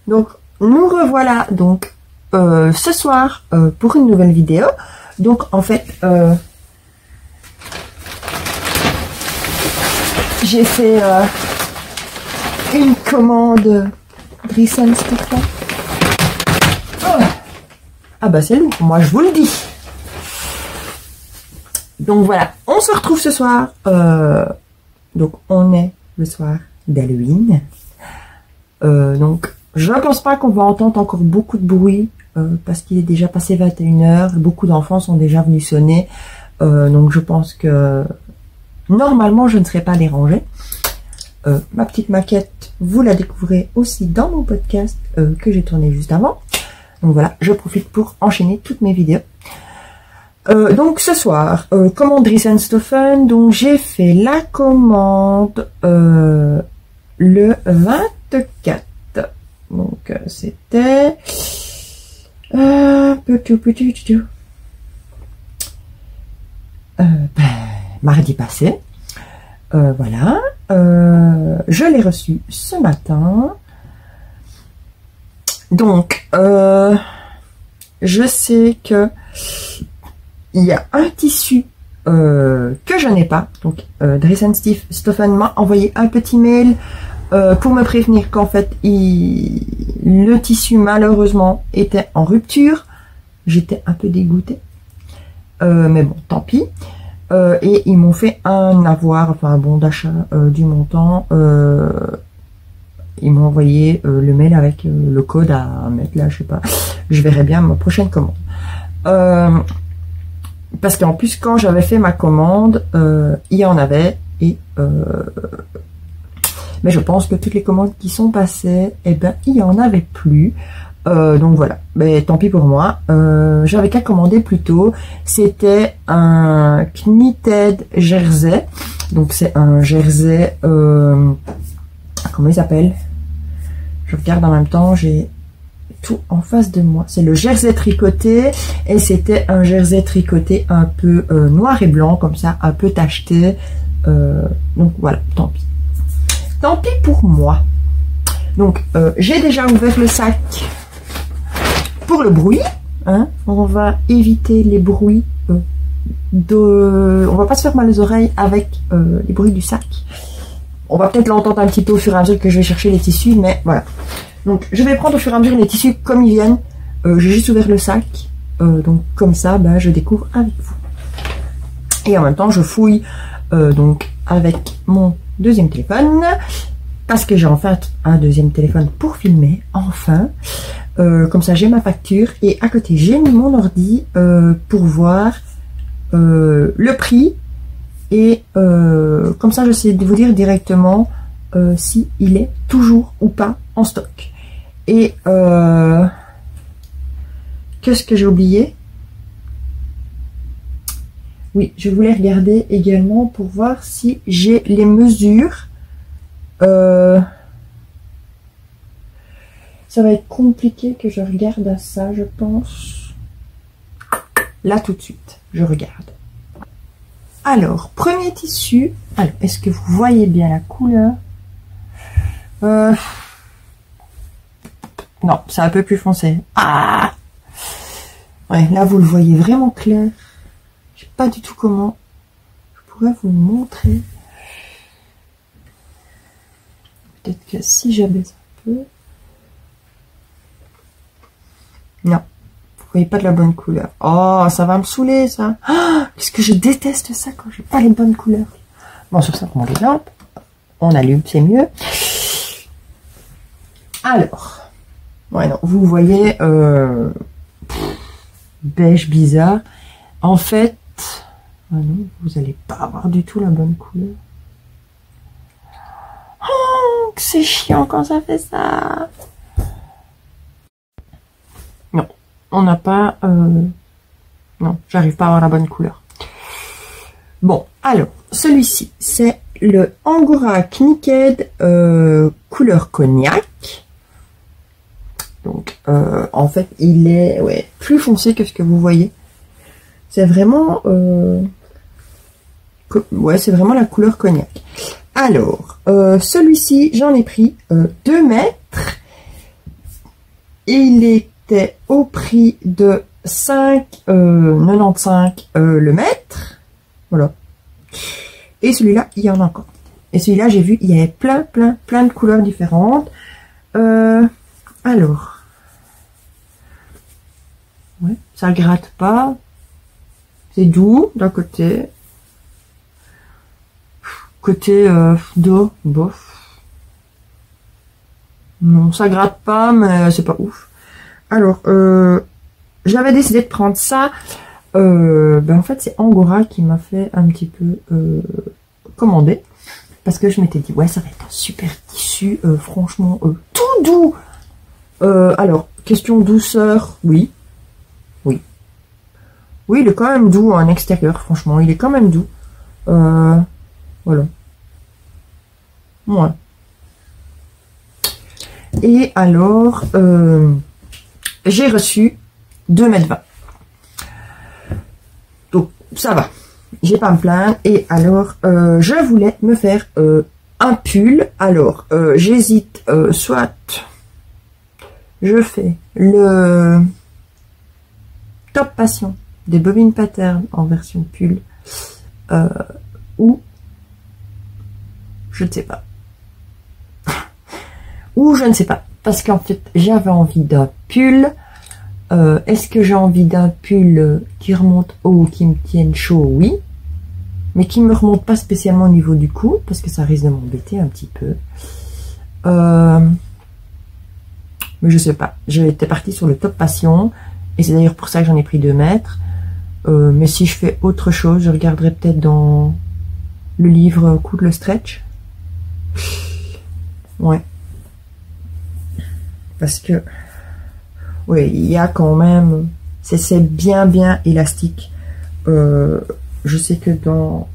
Donc, nous revoilà donc ce soir pour une nouvelle vidéo. Donc, en fait, j'ai fait une commande Dries & Stefan. Oh. Ah bah c'est lourd, moi je vous le dis. Donc voilà, on se retrouve ce soir. Donc on est le soir d'Halloween. Donc je ne pense pas qu'on va entendre encore beaucoup de bruit parce qu'il est déjà passé 21h. Beaucoup d'enfants sont déjà venus sonner. Donc je pense que normalement je ne serai pas dérangée. Ma petite maquette, vous la découvrez aussi dans mon podcast que j'ai tourné juste avant. Donc voilà, je profite pour enchaîner toutes mes vidéos. Donc ce soir, commande Dries & Stefan. Donc j'ai fait la commande le 24. Donc c'était mardi passé. Voilà. Je l'ai reçu ce matin. Donc je sais que il y a un tissu que je n'ai pas. Donc Dries & Stefan m'a envoyé un petit mail pour me prévenir qu'en fait le tissu malheureusement était en rupture. J'étais un peu dégoûtée, mais bon, tant pis. Et ils m'ont fait un avoir, enfin un bon d'achat du montant. Ils m'ont envoyé le mail avec le code à mettre là, je sais pas. Je verrai bien ma prochaine commande. Parce qu'en plus, quand j'avais fait ma commande, il y en avait. Et mais je pense que toutes les commandes qui sont passées, eh ben, il y en avait plus. Donc voilà, mais tant pis pour moi. J'avais qu'à commander plus tôt. C'était un knitted jersey. Donc c'est un jersey, comment il s'appelle? Je regarde en même temps, j'ai tout en face de moi. C'est le jersey tricoté et c'était un jersey tricoté un peu noir et blanc comme ça, un peu tacheté. Donc voilà, tant pis. Tant pis pour moi. Donc j'ai déjà ouvert le sac pour le bruit. Hein. On va éviter les bruits on va pas se faire mal aux oreilles avec les bruits du sac. On va peut-être l'entendre un petit peu au fur et à mesure que je vais chercher les tissus, mais voilà. Donc je vais prendre au fur et à mesure les tissus comme ils viennent. J'ai juste ouvert le sac. Donc comme ça, ben, je découvre avec vous. Et en même temps, je fouille donc avec mon deuxième téléphone. Parce que j'ai enfin un deuxième téléphone pour filmer. Enfin. Comme ça, j'ai ma facture. Et à côté, j'ai mis mon ordi pour voir le prix. Et comme ça, je sais vous dire directement si il est toujours ou pas en stock. Et qu'est-ce que j'ai oublié? Oui, je voulais regarder également pour voir si j'ai les mesures. Ça va être compliqué que je regarde à ça, je pense. Là, tout de suite, je regarde. Alors, premier tissu. Alors, est-ce que vous voyez bien la couleur? Non, c'est un peu plus foncé. Ah! Ouais, là, vous le voyez vraiment clair. Je sais pas du tout comment. Je pourrais vous montrer. Peut-être que si j'abaisse un peu. Non. Vous voyez pas de la bonne couleur. Oh, ça va me saouler, ça. Oh, qu'est-ce que je déteste ça quand j'ai pas les bonnes couleurs. Bon, sur ça, on les lampe. On allume, c'est mieux. Alors. Ouais, non, vous voyez, beige bizarre. En fait, ah non, vous allez pas avoir du tout la bonne couleur. Oh, que c'est chiant quand ça fait ça. Non, on n'a pas... non, j'arrive pas à avoir la bonne couleur. Bon, alors, celui-ci, c'est le Angora Knitted couleur cognac. Donc, en fait, il est plus foncé que ce que vous voyez. C'est vraiment... c'est vraiment la couleur cognac. Alors, celui-ci, j'en ai pris 2 mètres. il était au prix de 5,95 le mètre. Voilà. Et celui-là, il y en a encore. Et celui-là, j'ai vu, il y avait plein de couleurs différentes. Alors. Ouais, ça gratte pas. C'est doux d'un côté. Côté dos, bof. Non, ça gratte pas, mais c'est pas ouf. Alors, j'avais décidé de prendre ça. En fait, c'est Angora qui m'a fait un petit peu commander. Parce que je m'étais dit, ouais, ça va être un super tissu, franchement, tout doux. Alors, question douceur, oui. Oui. Oui, il est quand même doux en extérieur, franchement. Il est quand même doux. Voilà. Ouais. Et alors, j'ai reçu 2,20 m. Donc, ça va. J'ai pas à me plaindre. Et alors, je voulais me faire un pull. Alors, j'hésite, soit je fais le Top Passion des Bobines Pattern en version pull, ou je ne sais pas. Ou je ne sais pas. Parce qu'en fait, j'avais envie d'un pull. Est-ce que j'ai envie d'un pull qui remonte haut, qui me tienne chaud? Oui. Mais qui me remonte pas spécialement au niveau du cou, parce que ça risque de m'embêter un petit peu. Mais je sais pas. J'étais partie sur le Top Passion. Et c'est d'ailleurs pour ça que j'en ai pris 2 mètres. Mais si je fais autre chose, je regarderai peut-être dans le livre Coudre le stretch. Ouais. Parce que, oui, il y a quand même, c'est bien élastique. Je sais que dans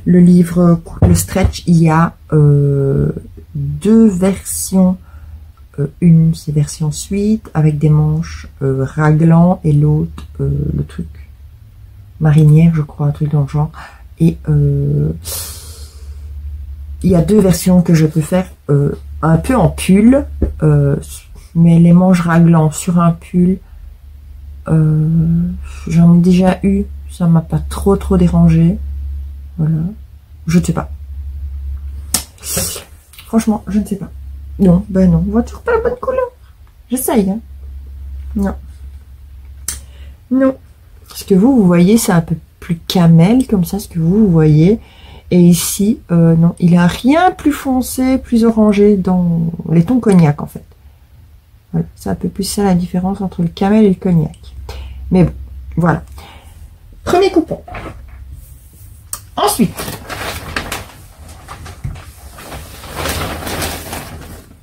le livre Coudre le stretch, il y a 2 versions. Une, c'est version suite avec des manches raglan, et l'autre, le truc marinière, je crois, un truc dans le genre. Et il y a 2 versions que je peux faire un peu en pull, mais les manches raglan sur un pull, j'en ai déjà eu, ça m'a pas trop dérangé. Voilà, je ne sais pas. Franchement, je ne sais pas. Non, ben non, on voit toujours pas la bonne couleur. J'essaye, hein. Non. Non. Ce que vous voyez, c'est un peu plus camel, comme ça, ce que vous voyez. Et ici, non, il a rien plus foncé, plus orangé dans les tons cognac, en fait. Voilà, c'est un peu plus ça la différence entre le camel et le cognac. Mais bon, voilà. Premier coupon. Ensuite,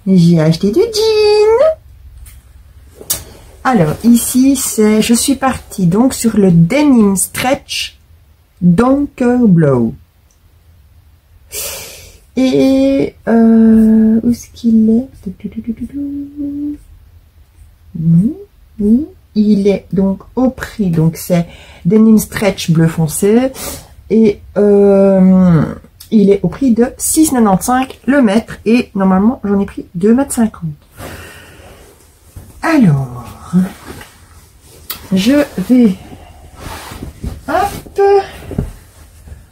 j'ai acheté du jean. Alors, ici, c'est... Je suis partie donc sur le Denim Stretch Donker Blow. Et... où est-ce qu'il est? Oui. Il est donc au prix. Donc, c'est Denim Stretch bleu foncé. Et... il est au prix de 6,95 le mètre. Et normalement, j'en ai pris 2,50 m. Alors, je vais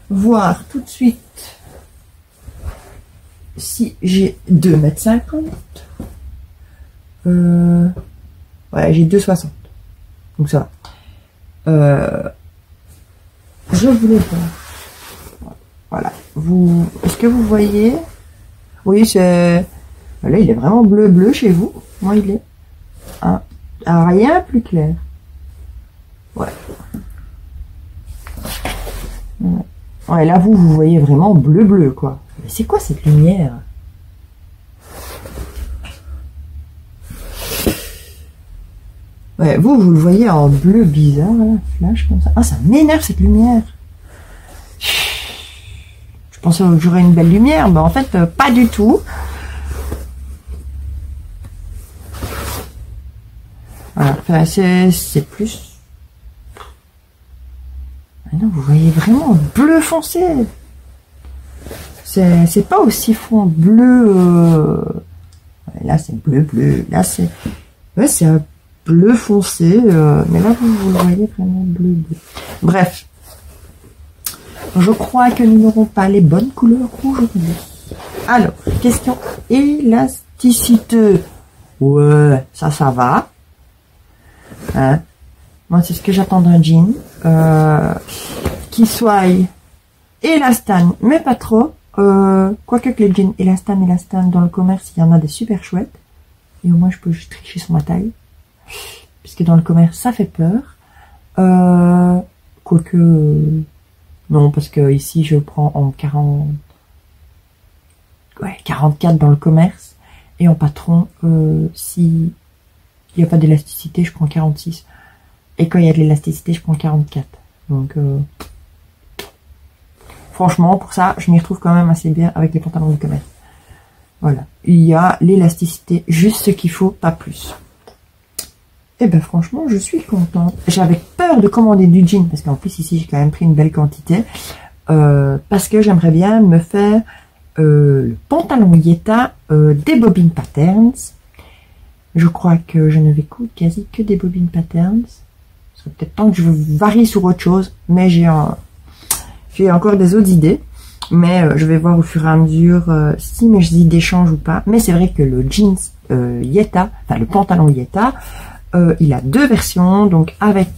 voir tout de suite si j'ai 2,50 m. Ouais, j'ai 2,60 m. Donc ça va. Je voulais voir. Voilà. Est-ce que vous voyez? Oui, c'est... Là, il est vraiment bleu chez vous. Moi, il est un rien plus clair. Ouais. Ouais, là, vous voyez vraiment bleu, quoi. Mais c'est quoi cette lumière? Ouais, vous le voyez en bleu bizarre, là, flash comme ça. Ah, ça m'énerve cette lumière. Je pensais que j'aurais une belle lumière, mais en fait, pas du tout. Voilà, enfin, c'est plus... Ah non, vous voyez vraiment bleu foncé. C'est pas aussi fond bleu. Là, c'est bleu. Là, c'est Ouais, c'est un bleu foncé, mais là vous le voyez vraiment bleu. Bref, je crois que nous n'aurons pas les bonnes couleurs aujourd'hui. Alors, question élasticité. Ouais, ça va. Hein? Moi, c'est ce que j'attends d'un jean. Qui soit élastane, mais pas trop. Quoique que les jeans élastane dans le commerce, il y en a des super chouettes. Et au moins, je peux juste tricher sur ma taille. Puisque dans le commerce, ça fait peur. Quoique... non, parce que ici, je prends en 40... Ouais, 44 dans le commerce. Et en patron, si il n'y a pas d'élasticité, je prends 46. Et quand il y a de l'élasticité, je prends 44. Donc... franchement, pour ça, je m'y retrouve quand même assez bien avec les pantalons du commerce. Voilà. Il y a l'élasticité, juste ce qu'il faut, pas plus. Et ben franchement, je suis contente. J'avais peur de commander du jean, parce qu'en plus ici, j'ai quand même pris une belle quantité. Parce que j'aimerais bien me faire le pantalon Yeta des Bobbin Patterns. Je crois que je ne vais quasi que des Bobbin Patterns. Ce serait peut-être temps que je varie sur autre chose, mais j'ai encore des autres idées, mais je vais voir au fur et à mesure si mes idées changent ou pas. Mais c'est vrai que le jeans Yeta, enfin le pantalon Yeta, il a deux versions, donc avec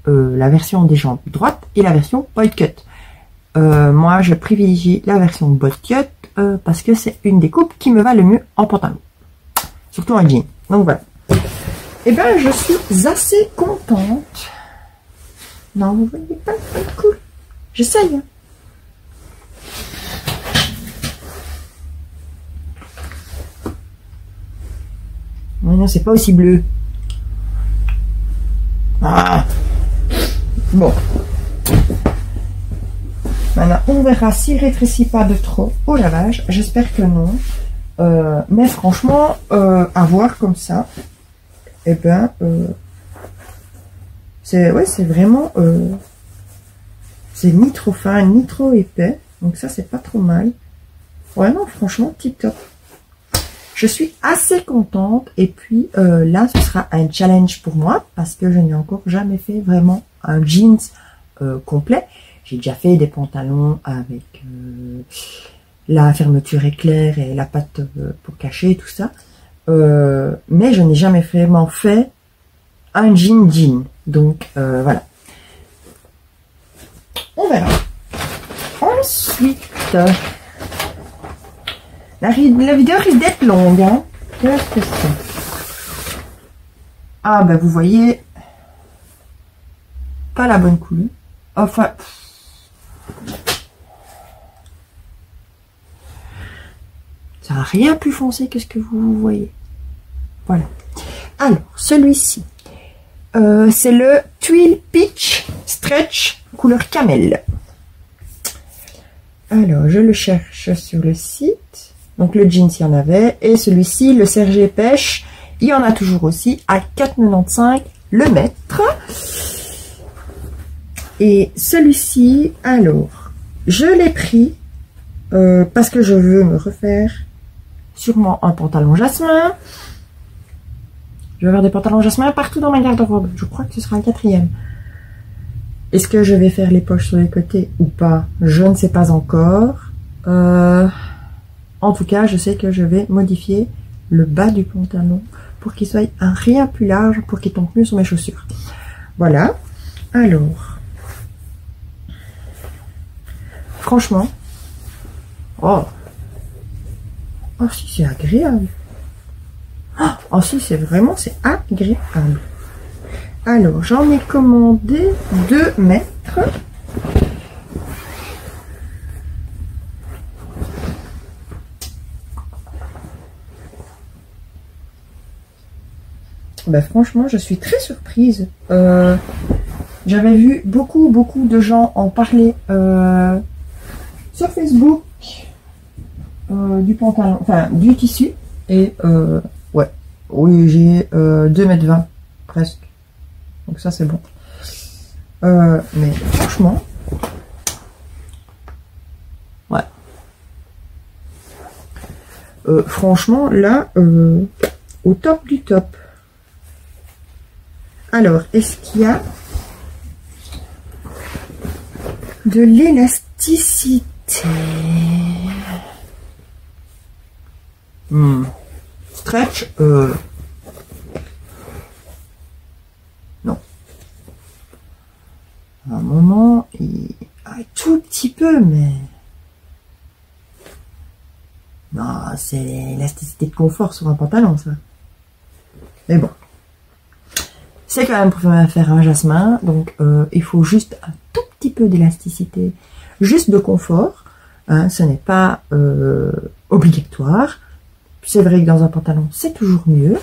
la version des jambes droites et la version boy cut. Moi, je privilégie la version boy cut parce que c'est une des coupes qui me va le mieux en pantalon, surtout en jean. Donc voilà. Et ben, je suis assez contente. Non, vous voyez pas, c'est cool. J'essaye. Non, c'est pas aussi bleu. Ah. Bon. Maintenant, on verra s'il rétrécit pas de trop au lavage. J'espère que non. Mais franchement, à voir comme ça, eh ben, c'est vraiment... c'est ni trop fin, ni trop épais. Donc ça, c'est pas trop mal. Ouais, non, franchement, tip top. Je suis assez contente. Et puis là, ce sera un challenge pour moi. Parce que je n'ai encore jamais fait vraiment un jeans complet. J'ai déjà fait des pantalons avec la fermeture éclair et la patte pour cacher, tout ça. Mais je n'ai jamais vraiment fait un jean. Donc voilà. On verra. Ensuite, la vidéo risque d'être longue. Hein. Qu'est-ce que c'est? Ah ben vous voyez, pas la bonne couleur. Enfin, ça n'a rien plus foncé que ce que vous voyez. Voilà. Alors, celui-ci, c'est le Twill Peach Stretch couleur camel. Alors, je le cherche sur le site. Donc, le jeans, il y en avait. Et celui-ci, le Serge Pêche, il y en a toujours aussi à 4,95 le mètre. Et celui-ci, alors, je l'ai pris parce que je veux me refaire sûrement un pantalon jasmin. Je vais avoir des pantalons jasmin partout dans ma garde-robe. Je crois que ce sera le 4e. Est-ce que je vais faire les poches sur les côtés ou pas? Je ne sais pas encore. En tout cas, je sais que je vais modifier le bas du pantalon pour qu'il soit un rien plus large, pour qu'il tombe mieux sur mes chaussures. Voilà. Alors, franchement, oh si c'est agréable. Oh si c'est vraiment, c'est agréable. Alors, j'en ai commandé 2 mètres. Ben, franchement, je suis très surprise. J'avais vu beaucoup de gens en parler sur Facebook du pantalon, enfin du tissu. Et ouais, oui, j'ai 2,20 m presque. Donc ça c'est bon. Mais franchement, ouais. Franchement là, au top du top. Alors, est-ce qu'il y a de l'élasticité? Stretch, non. À un moment, un tout petit peu, mais non, c'est l'élasticité de confort sur un pantalon, ça. Mais bon, c'est quand même pour faire un jasmin, donc il faut juste un tout petit peu d'élasticité, juste de confort. Hein, ce n'est pas obligatoire. C'est vrai que dans un pantalon, c'est toujours mieux.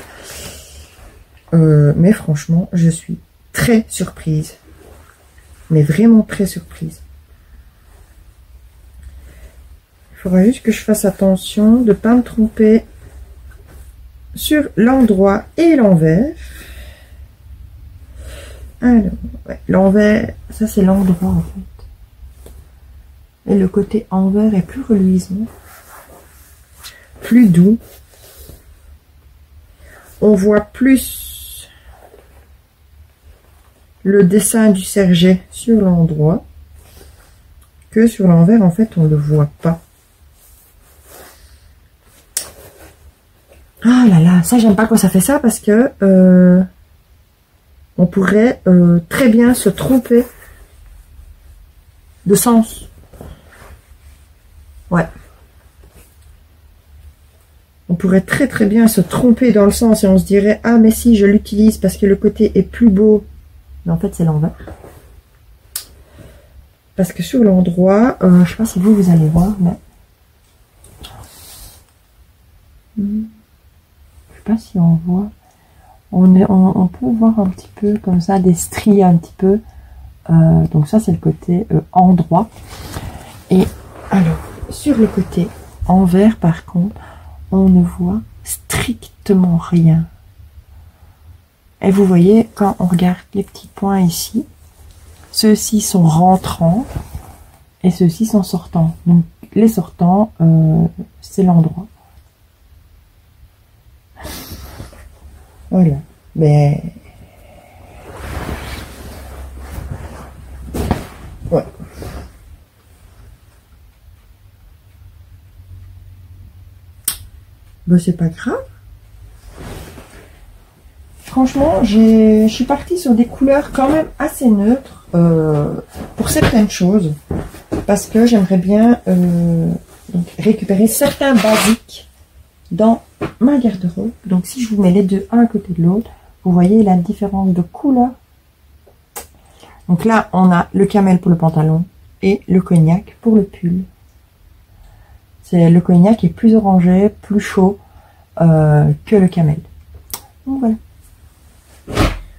Mais franchement, je suis très surprise. Mais vraiment très surprise. Il faudra juste que je fasse attention de ne pas me tromper sur l'endroit et l'envers. Alors, ouais, l'envers, ça c'est l'endroit en fait. Et le côté envers est plus reluisant, plus doux. On voit plus le dessin du serge sur l'endroit que sur l'envers. En fait, on ne le voit pas. Ah là là, ça j'aime pas quand ça fait ça parce que on pourrait très bien se tromper de sens. Ouais. On pourrait très bien se tromper dans le sens et on se dirait ah mais si je l'utilise parce que le côté est plus beau. Mais en fait c'est l'envers. Parce que sur l'endroit, je sais pas si vous allez voir, mais je sais pas si on voit. On peut voir un petit peu comme ça des stries un petit peu. Donc ça c'est le côté endroit. Et alors sur le côté envers par contre, on ne voit strictement rien. Et vous voyez quand on regarde les petits points ici, ceux-ci sont rentrants et ceux-ci sont sortants. Donc les sortants, c'est l'endroit. Voilà, mais ouais. Ben, c'est pas grave. Franchement, je suis partie sur des couleurs quand même assez neutres pour certaines choses, parce que j'aimerais bien donc, récupérer certains basiques dans ma garde-robe. Donc si je vous mets les deux un à côté de l'autre, vous voyez la différence de couleur. Donc là on a le camel pour le pantalon et le cognac pour le pull. C'est le cognac qui est plus orangé, plus chaud que le camel. Donc voilà.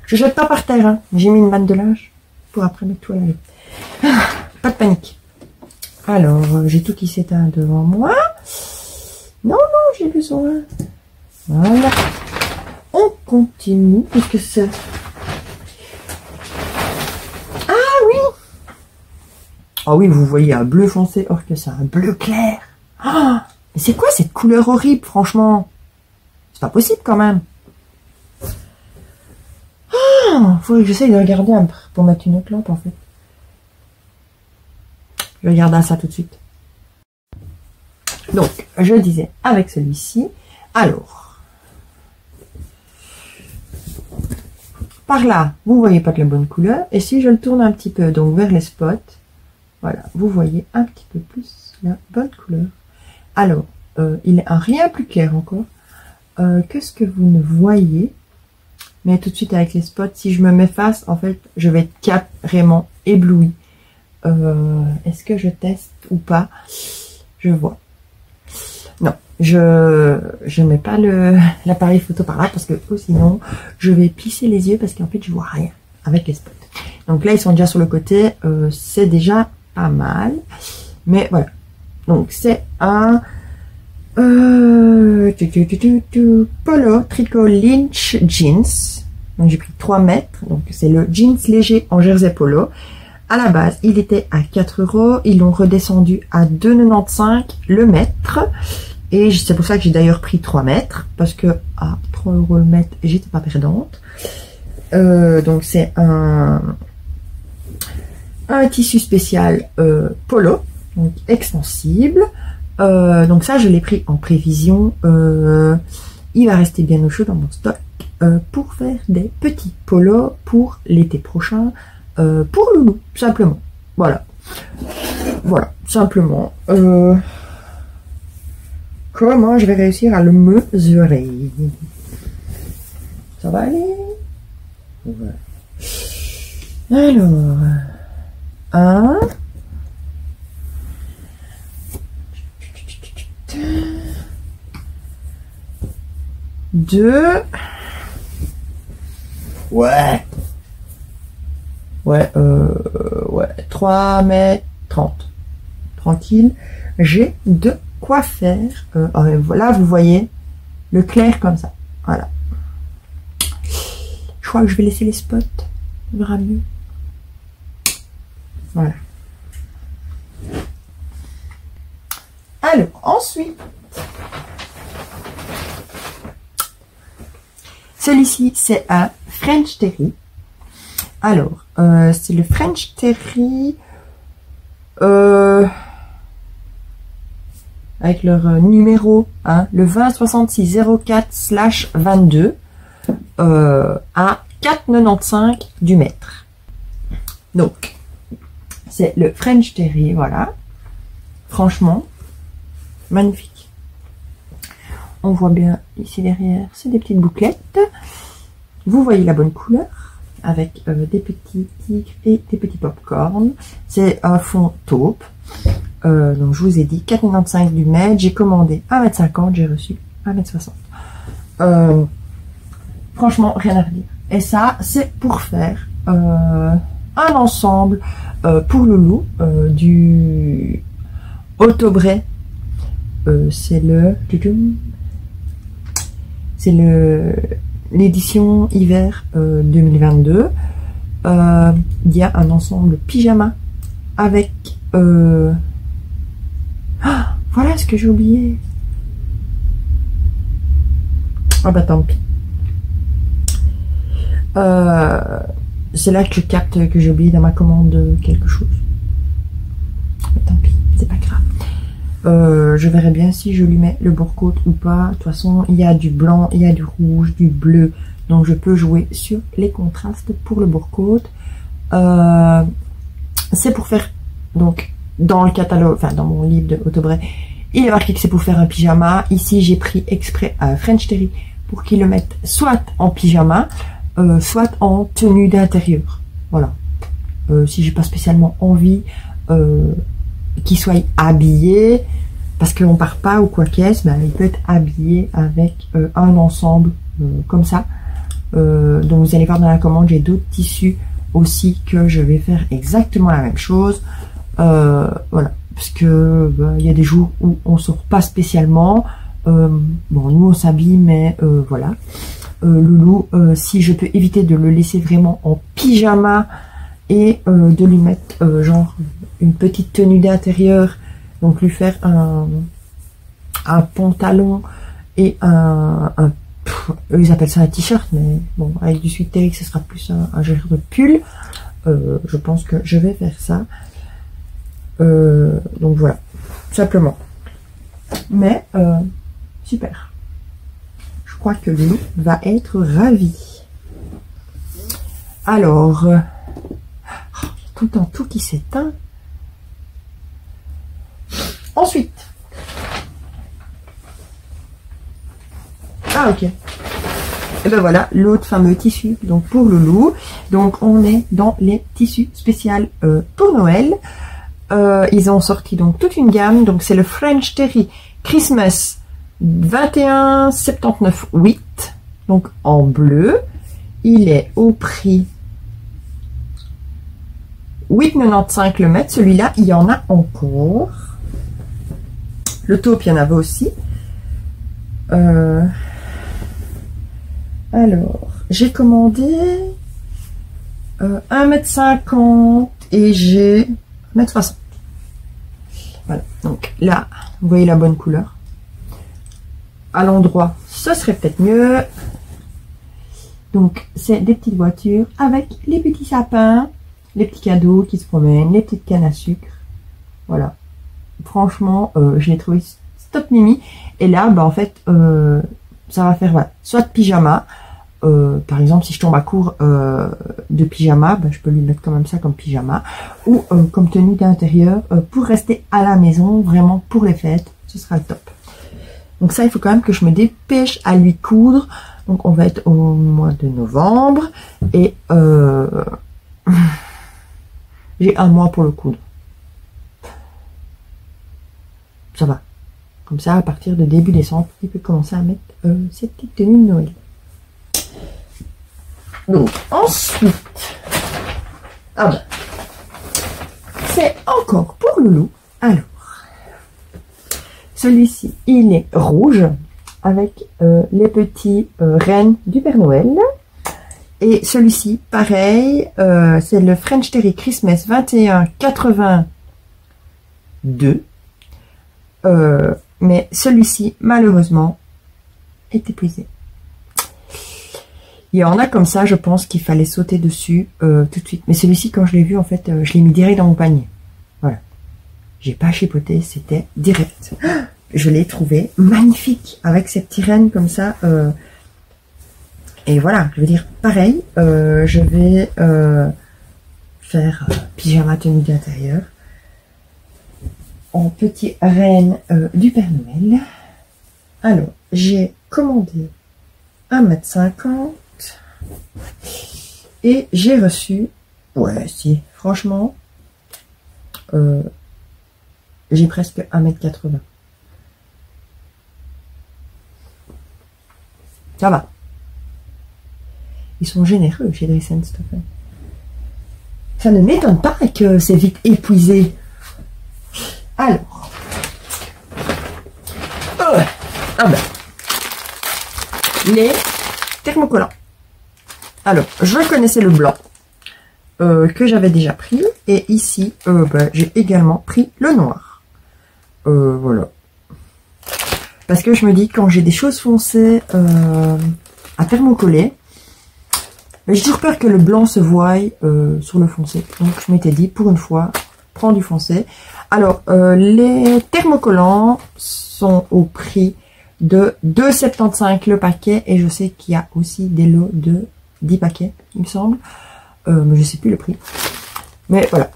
Je jette pas par terre, hein. J'ai mis une vanne de linge pour après mettre tout à laver. Pas de panique. Alors j'ai tout qui s'éteint devant moi. Non, j'ai besoin. Voilà. On continue. Qu'est-ce que c'est? Ah oui. Ah oui, vous voyez un bleu foncé, or que c'est un bleu clair. Ah, mais c'est quoi cette couleur horrible, franchement? C'est pas possible quand même. Ah, faudrait que j'essaye de regarder un peu pour mettre une autre lampe en fait. Je vais regarder ça tout de suite. Donc, je disais avec celui-ci. Alors, par là, vous voyez pas que la bonne couleur. Et si je le tourne un petit peu, donc vers les spots, voilà, vous voyez un petit peu plus la bonne couleur. Alors, il est un rien plus clair encore que ce que vous ne voyez. Mais tout de suite avec les spots, si je me mets face, en fait, je vais être carrément éblouie. Est-ce que je teste ou pas? Je vois. Non, je mets pas l'appareil photo par là parce que sinon je vais plisser les yeux parce qu'en fait je vois rien avec les spots. Donc là ils sont déjà sur le côté, c'est déjà pas mal. Mais voilà. Donc c'est un polo tricot Lynch jeans. Donc j'ai pris 3 mètres. Donc c'est le jeans léger en jersey polo. À la base, il était à 4 €. Ils l'ont redescendu à 2,95 € le mètre. Et c'est pour ça que j'ai d'ailleurs pris 3 mètres. Parce que à 3 € le mètre, j'étais pas perdante. Donc c'est un tissu spécial polo, donc extensible. Donc ça je l'ai pris en prévision. Il va rester bien au chaud dans mon stock pour faire des petits polos pour l'été prochain, pour Loulou, simplement. Voilà, simplement. Comment je vais réussir à le mesurer? Ça va aller? Voilà. Alors, 1, 2, ouais, 3 mètres 30, tranquille, j'ai de quoi faire. Voilà, vous voyez le clair comme ça, voilà. Je crois que je vais laisser les spots, ça verra mieux. Voilà. Alors, ensuite, celui-ci, c'est un French Terry. Alors, c'est le French Terry avec leur numéro, hein, le 206604/22 à 4,95 du mètre. Donc, c'est le French Terry, voilà. Franchement, magnifique. On voit bien ici derrière, c'est des petites bouclettes. Vous voyez la bonne couleur avec des petits tigres et des petits pop-corn. C'est un fond taupe. Donc je vous ai dit 4,95 du mètre. J'ai commandé 1,50 m, j'ai reçu 1,60 m. Franchement, rien à redire. Et ça, c'est pour faire un ensemble pour Loulou du Autobray. C'est l'édition hiver 2022. Il y a un ensemble pyjama avec voilà ce que j'ai oublié. Ah bah tant pis. C'est là que je capte que j'ai oublié dans ma commande quelque chose. Mais tant pis, c'est pas grave. Je verrai bien si je lui mets le bourre-côte ou pas. De toute façon, il y a du blanc, il y a du rouge, du bleu. Donc, je peux jouer sur les contrastes pour le bourre-côte. C'est pour faire, donc, dans le catalogue, enfin, dans mon livre de Autobray, il est marqué que c'est pour faire un pyjama. Ici, j'ai pris exprès un French Terry pour qu'il le mette soit en pyjama, soit en tenue d'intérieur. Voilà. Si j'ai pas spécialement envie qu'il soit habillé, parce qu'on part pas ou quoi qu'est-ce, ben, il peut être habillé avec un ensemble comme ça. Donc vous allez voir dans la commande, j'ai d'autres tissus aussi que je vais faire exactement la même chose. Voilà, parce que il y a des jours où on sort pas spécialement. Bon, nous on s'habille, mais voilà. Loulou, si je peux éviter de le laisser vraiment en pyjama et de lui mettre genre une petite tenue d'intérieur, donc lui faire un pantalon et ils appellent ça un t-shirt, mais bon, avec du sweat terry, ce sera plus un genre de pull. Je pense que je vais faire ça. Donc voilà, simplement. Mais super. Je crois que lui va être ravi. Alors, tout le temps tout qui s'éteint. Ensuite, ah ok, et ben voilà l'autre fameux tissu donc pour Loulou. Donc on est dans les tissus spéciaux pour Noël. Ils ont sorti donc toute une gamme. Donc c'est le French Terry Christmas 21,79,8, donc en bleu. Il est au prix 8,95 le mètre. Celui-là, il y en a encore. Le taupe, il y en avait aussi. Alors, j'ai commandé 1,50 m et j'ai 1,60 m. Voilà, donc là, vous voyez la bonne couleur. À l'endroit, ce serait peut-être mieux. Donc, c'est des petites voitures avec les petits sapins, les petits cadeaux qui se promènent, les petites cannes à sucre. Voilà. Franchement, je l'ai trouvé stop Mimi. Et là, bah, en fait, ça va faire voilà, soit de pyjama. Par exemple, si je tombe à court de pyjama, bah, je peux lui mettre quand même ça comme pyjama. Ou comme tenue d'intérieur pour rester à la maison, vraiment pour les fêtes. Ce sera le top. Donc ça, il faut quand même que je me dépêche à lui coudre. Donc on va être au mois de novembre. Et j'ai un mois pour le coudre. Ça va. Comme ça, à partir de début décembre, il peut commencer à mettre ses petites tenues de Noël. Donc ensuite, ah ben, c'est encore pour Loulou. Alors, celui-ci, il est rouge avec les petits rennes du Père Noël. Et celui-ci, pareil, c'est le French Terry Christmas 2182. Mais celui-ci, malheureusement, est épuisé. Il y en a comme ça, je pense qu'il fallait sauter dessus tout de suite. Mais celui-ci, quand je l'ai vu, en fait, je l'ai mis direct dans mon panier. Voilà. J'ai pas chipoté, c'était direct. Je l'ai trouvé magnifique avec ces petits rennes comme ça. Et voilà, je veux dire, pareil, je vais faire pyjama tenue d'intérieur en petit renne du Père Noël. Alors, j'ai commandé 1,50 m et j'ai reçu, ouais, si, franchement, j'ai presque 1,80 m. Ça va. Ils sont généreux chez Dress & Stopper. Ça ne m'étonne pas que c'est vite épuisé. Alors. Ah ben. Les thermocollants. Alors, je connaissais le blanc. Que j'avais déjà pris. Et ici, ben, j'ai également pris le noir. Voilà. Parce que je me dis, quand j'ai des choses foncées à thermocoller, j'ai toujours peur que le blanc se voie sur le foncé. Donc je m'étais dit, pour une fois, prends du foncé. Alors, les thermocollants sont au prix de 2,75 le paquet. Et je sais qu'il y a aussi des lots de 10 paquets, il me semble. Mais je sais plus le prix. Mais voilà.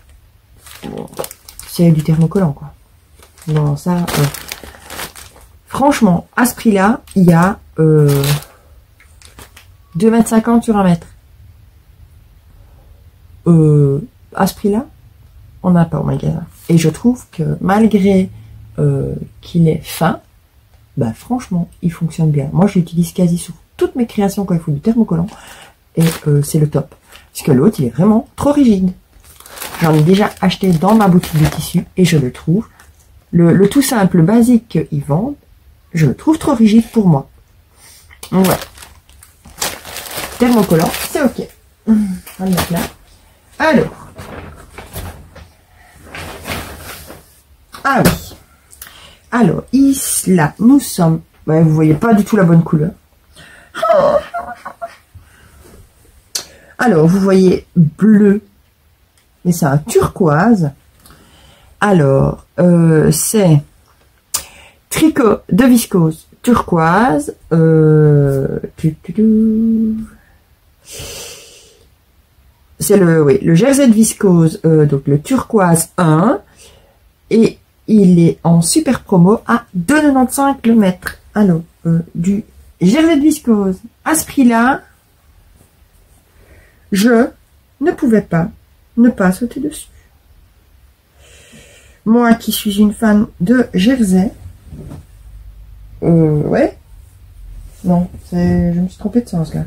C'est du thermocollant, quoi. Non, ça... Franchement, à ce prix-là, il y a 2,50 m sur 1 mètre. À ce prix-là, on n'a pas au magasin. Et je trouve que malgré qu'il est fin, bah franchement, il fonctionne bien. Moi, je l'utilise quasi sur toutes mes créations quand il faut du thermocollant. Et c'est le top. Parce que l'autre, il est vraiment trop rigide. J'en ai déjà acheté dans ma boutique de tissu et je le trouve. Le tout simple, basique qu'ils vendent, je le trouve trop rigide pour moi. Donc voilà. Thermocollant, c'est ok. On va le mettre là. Alors. Ah oui. Alors, là, nous sommes... Ouais, vous voyez pas du tout la bonne couleur. Alors, vous voyez bleu. Et c'est un turquoise. Alors, c'est... tricot de viscose turquoise. C'est le jersey de viscose, donc le turquoise 1. Et il est en super promo à 2,95 le mètre. Alors, du jersey de viscose à ce prix-là, je ne pouvais pas ne pas sauter dessus. Moi qui suis une fan de jersey, ouais. Non, je me suis trompée de sens là.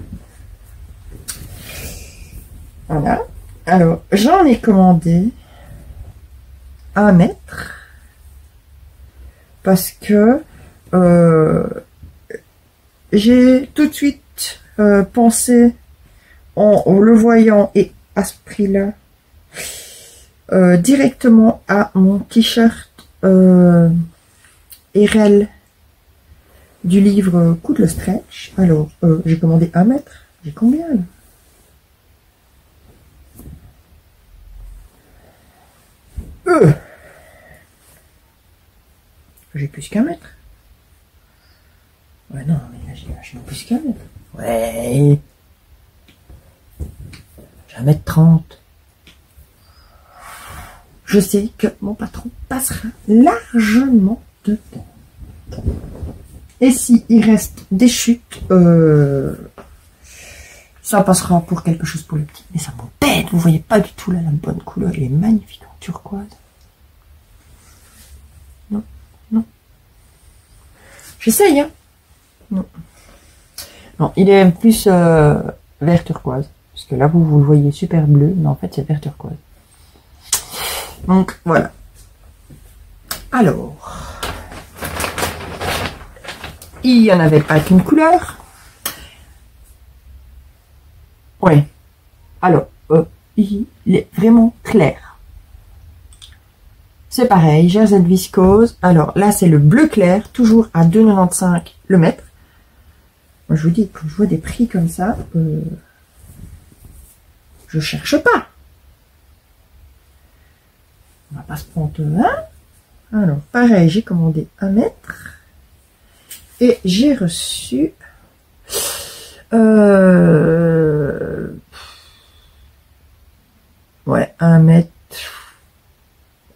Voilà. Alors, j'en ai commandé 1 mètre. Parce que j'ai tout de suite pensé en le voyant et à ce prix-là directement à mon t-shirt RL du livre Coudre le stretch. Alors, j'ai commandé 1 mètre. J'ai combien là? J'ai plus qu'un mètre. Ouais, non, mais là, j'ai plus qu'un mètre. Ouais. J'ai 1m30. Je sais que mon patron passera largement dedans. Et si il reste des chutes, ça passera pour quelque chose pour le petit. Mais ça m'embête, vous voyez pas du tout là la bonne couleur. Elle est magnifique en turquoise. Non, non. J'essaye, hein. Non. Non, il est plus vert turquoise. Parce que là, vous le voyez super bleu, mais en fait, c'est vert turquoise. Donc, voilà. Alors, il n'y en avait pas qu'une couleur. Ouais. Alors, il est vraiment clair. C'est pareil, jersey de viscose. Alors, là, c'est le bleu clair, toujours à 2,95 le mètre. Moi, je vous dis, quand je vois des prix comme ça, je cherche pas. On va pas se prendre un. Alors, pareil, j'ai commandé 1 mètre. Et j'ai reçu... ouais, 1 mètre...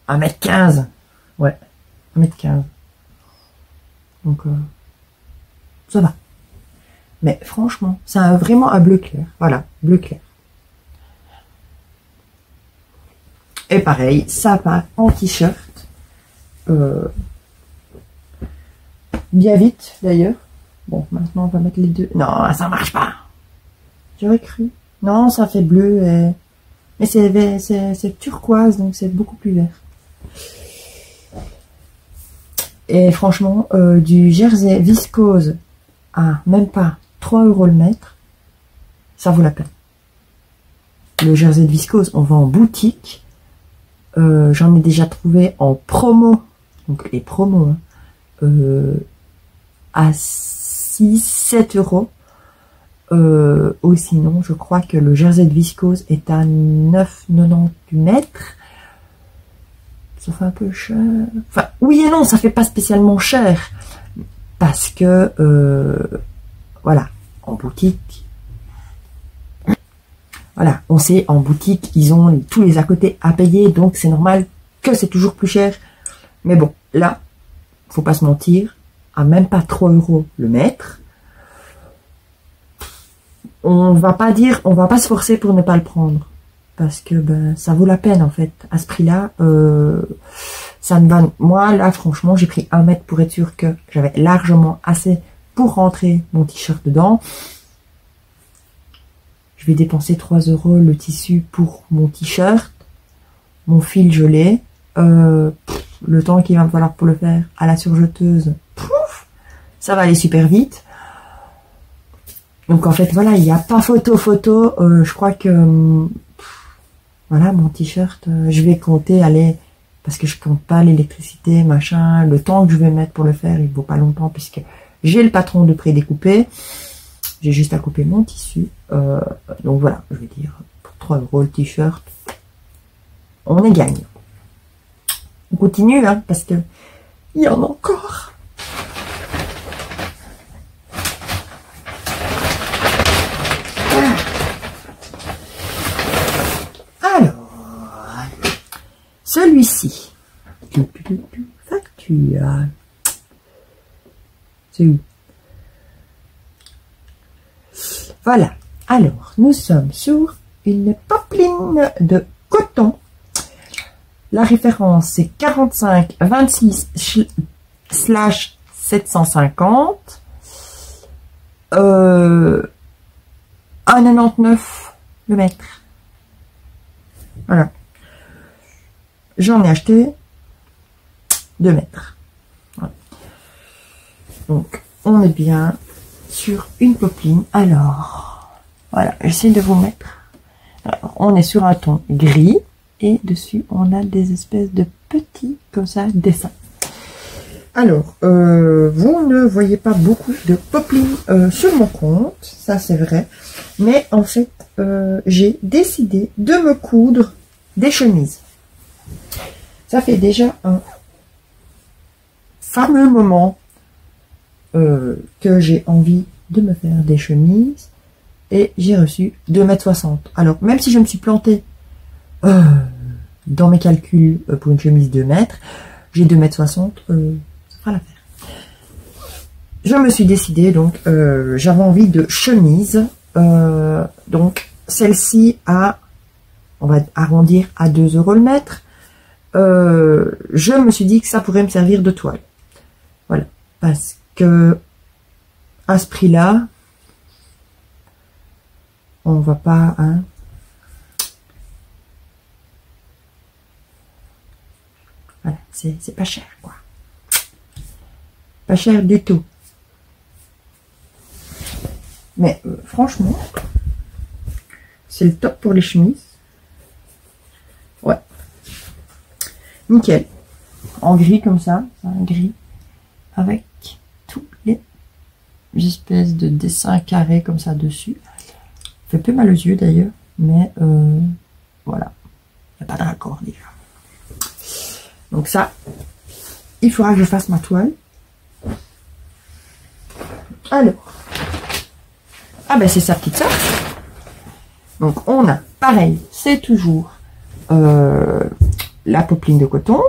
1m15. Ouais, 1m15. Donc, ça va. Mais franchement, c'est vraiment un bleu clair. Voilà, bleu clair. Et pareil, ça va en t-shirt. Bien vite, d'ailleurs. Bon, maintenant, on va mettre les deux. Non, ça marche pas. J'aurais cru. Non, ça fait bleu. Mais c'est turquoise, donc c'est beaucoup plus vert. Et franchement, du jersey viscose à même pas 3 € le mètre, ça vaut la peine. Le jersey de viscose, on va en boutique. J'en ai déjà trouvé en promo, donc les promos, hein, à 6-7 €. Ou sinon, je crois que le jersey de viscose est à 9,90 du mètre. Ça fait un peu cher. Enfin, oui et non, ça fait pas spécialement cher. Parce que, voilà, en boutique, voilà, on sait, en boutique, ils ont tous les à côté à payer, donc c'est normal que c'est toujours plus cher. Mais bon, là, faut pas se mentir, à même pas 3 € le mètre, on va pas se forcer pour ne pas le prendre. Parce que ben, ça vaut la peine en fait. À ce prix-là, ça ne va. Moi là, franchement, j'ai pris 1 mètre pour être sûr que j'avais largement assez pour rentrer mon t-shirt dedans. Je vais dépenser 3 € le tissu pour mon t-shirt. Mon fil, je l'ai. Le temps qu'il va me falloir pour le faire à la surjeteuse, pouf, ça va aller super vite. Donc en fait, voilà, il n'y a pas photo. Je crois que... voilà, mon t-shirt, je vais compter, allez, parce que je compte pas l'électricité, machin, le temps que je vais mettre pour le faire, il vaut pas longtemps, puisque j'ai le patron de prédécoupé, j'ai juste à couper mon tissu, donc voilà, je vais dire, pour 3 € le t-shirt, on est gagnant. On continue, hein, parce que il y en a encore. Celui-ci, facture, c'est où? Voilà, alors nous sommes sur une popeline de coton. La référence c'est 45-26/750, 1,99 le mètre. Voilà. J'en ai acheté 2 mètres. Voilà. Donc, on est bien sur une popeline. Alors, voilà, j'essaie de vous mettre. Alors, on est sur un ton gris et dessus, on a des espèces de petits, comme ça, dessins. Alors, vous ne voyez pas beaucoup de popeline sur mon compte, ça c'est vrai. Mais en fait, j'ai décidé de me coudre des chemises. Ça fait déjà un fameux moment que j'ai envie de me faire des chemises. Et j'ai reçu 2,60 m. Alors, même si je me suis plantée dans mes calculs pour une chemise 2 mètres, j'ai 2,60 m, ça fera l'affaire. Je me suis décidée, donc, j'avais envie de chemise. Donc, celle-ci on va arrondir à 2 € le mètre. Je me suis dit que ça pourrait me servir de toile. Voilà. Parce que, à ce prix-là, on va pas, hein. Voilà, c'est pas cher, quoi. Pas cher du tout. Mais franchement, c'est le top pour les chemises. Ouais. Nickel. En gris comme ça, un gris avec tous les espèces de dessins carrés comme ça dessus. Fait peu mal aux yeux d'ailleurs, mais voilà. Il n'y a pas de raccord déjà. Donc ça, il faudra que je fasse ma toile. Alors, ah ben c'est sa petite sœur. Donc on a, pareil, c'est toujours la popeline de coton.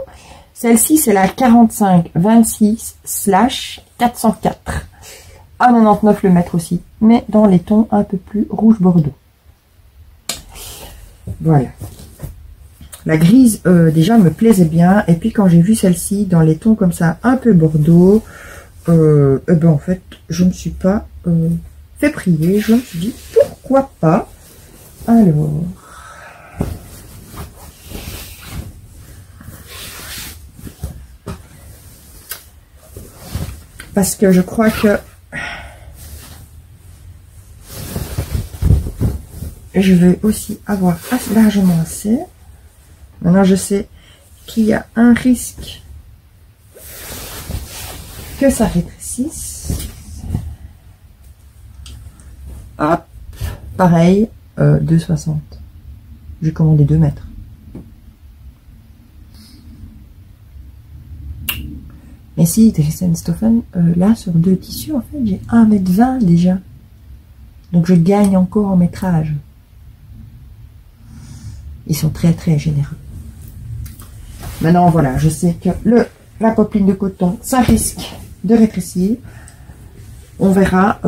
Celle-ci c'est la 45-26/404. À 99 le mètre aussi, mais dans les tons un peu plus rouge bordeaux. Voilà. La grise déjà me plaisait bien, et puis quand j'ai vu celle-ci dans les tons comme ça un peu bordeaux, ben en fait je me suis pas fait prier, je me suis dit pourquoi pas. Alors, parce que je crois que je vais aussi avoir largement assez. Maintenant, je sais qu'il y a un risque que ça rétrécisse. Hop, pareil, 2,60. J'ai commandé 2 mètres. Mais si, Dresden-Stoffen, là, sur 2 tissus, en fait, j'ai 1,20 m déjà. Donc, je gagne encore en métrage. Ils sont très, très généreux. Maintenant, voilà, je sais que la popeline de coton, ça risque de rétrécir. On verra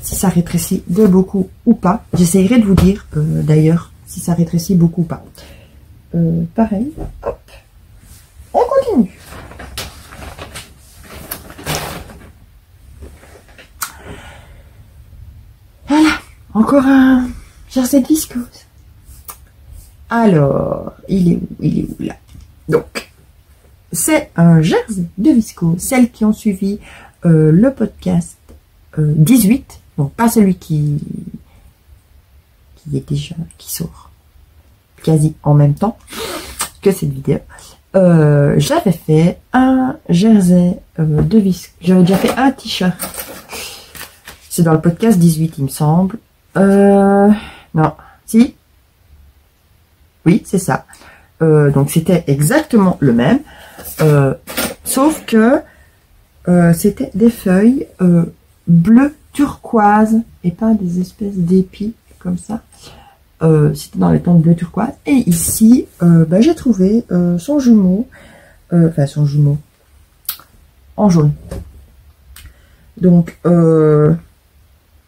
si ça rétrécit de beaucoup ou pas. J'essaierai de vous dire, d'ailleurs, si ça rétrécit beaucoup ou pas. Pareil, hop, on continue. Voilà, encore un jersey de viscose. Alors, il est où là? Donc, c'est un jersey de viscose. Celles qui ont suivi le podcast 18, donc pas celui qui est déjà, qui sort quasi en même temps que cette vidéo. J'avais fait un jersey de viscose. J'avais déjà fait un t-shirt. C'est dans le podcast 18, il me semble. Non, si. Oui, c'est ça. Donc c'était exactement le même, sauf que c'était des feuilles bleues turquoise et pas des espèces d'épis comme ça. C'était dans les tons de bleu turquoise. Et ici, j'ai trouvé son jumeau, enfin son jumeau en jaune. Donc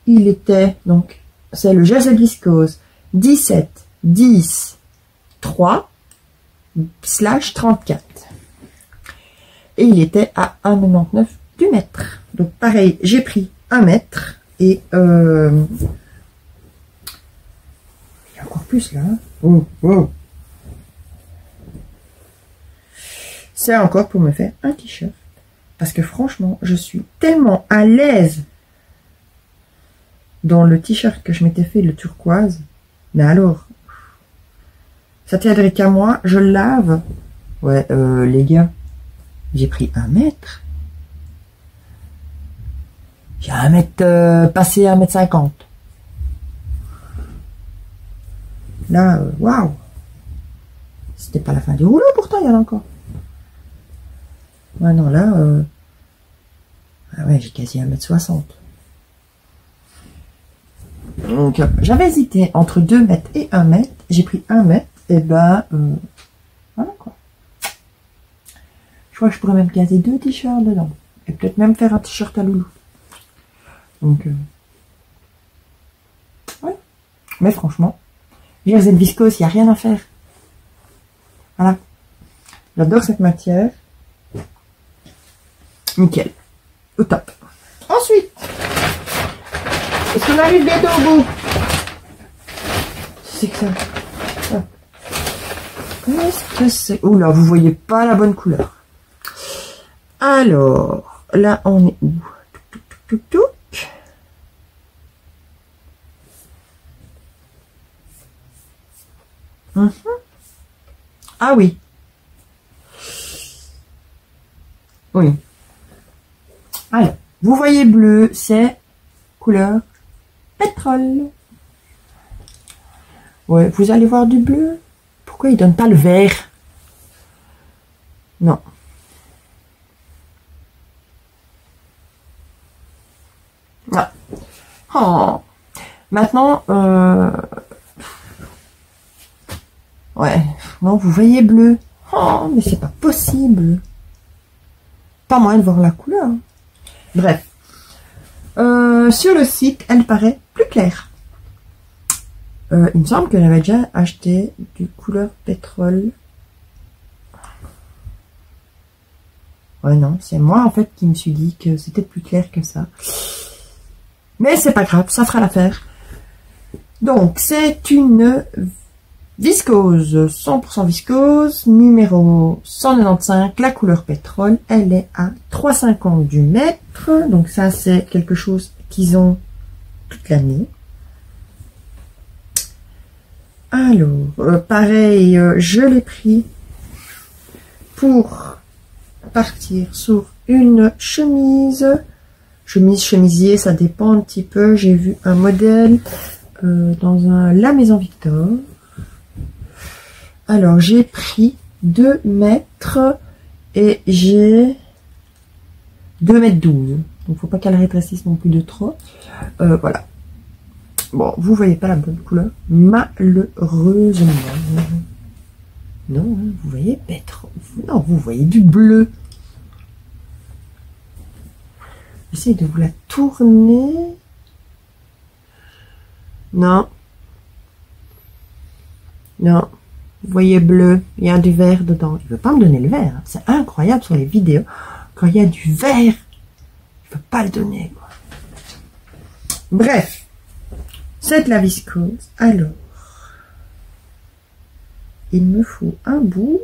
il était, donc c'est le jersey viscose 17 10 3/34 et il était à 1,99 du mètre. Donc pareil, j'ai pris 1 mètre et il y a encore plus là. Oh, oh. C'est encore pour me faire un t-shirt parce que franchement je suis tellement à l'aise dans le t-shirt que je m'étais fait, le turquoise. Mais alors, ça tiendrait qu'à moi, je le lave. Ouais, les gars, J'ai pris 1 mètre. J'ai 1 mètre, passé 1,50 m. Là, waouh. C'était pas la fin du rouleau, pourtant, il y en a encore. Ouais, non, là, ah ouais, j'ai quasi 1,60 m. Donc, j'avais hésité entre 2 mètres et 1 mètre. J'ai pris 1 mètre. Et ben, voilà quoi. Je crois que je pourrais même caser 2 t-shirts dedans. Et peut-être même faire un t-shirt à loulou. Donc, ouais. Mais franchement, cette viscose, il n'y a rien à faire. Voilà. J'adore cette matière. Nickel. Au top. Ensuite, est-ce qu'on arrive bientôt au bout? C'est que ça. Ah. Qu'est-ce que c'est? Oula, vous voyez pas la bonne couleur. Alors, là, on est où? Ah oui. Oui. Alors, vous voyez bleu, c'est couleur pétrole. Ouais, vous allez voir du bleu. Pourquoi il donne pas le vert? Non. Ah. Oh. Maintenant, ouais. Non, vous voyez bleu. Oh, mais c'est pas possible. Pas moyen de voir la couleur. Bref. Sur le site, elle paraît plus claire. Il me semble que j'avais déjà acheté du couleur pétrole. Ouais, non, c'est moi en fait qui me suis dit que c'était plus clair que ça. Mais c'est pas grave, ça fera l'affaire. Donc, c'est une viscose, 100% viscose, numéro 195, la couleur pétrole. Elle est à 3,50 du mètre. Donc ça, c'est quelque chose qu'ils ont toute l'année. Alors, pareil, je l'ai pris pour partir sur une chemise. Chemisier, ça dépend un petit peu. J'ai vu un modèle dans La Maison Victor. Alors, j'ai pris 2 mètres et j'ai 2,12 m. Donc, faut pas qu'elle rétrécisse non plus de trop. Voilà. Bon, vous voyez pas la bonne couleur, malheureusement. Non, vous voyez pétrole. Non, vous voyez du bleu. J'essaie de vous la tourner. Non. Non. Vous voyez bleu. Il y a du vert dedans. Il ne veut pas me donner le vert. Hein. C'est incroyable sur les vidéos. Quand il y a du vert, il ne veut pas le donner. Quoi. Bref. C'est de la viscose. Alors. Il me faut un bout.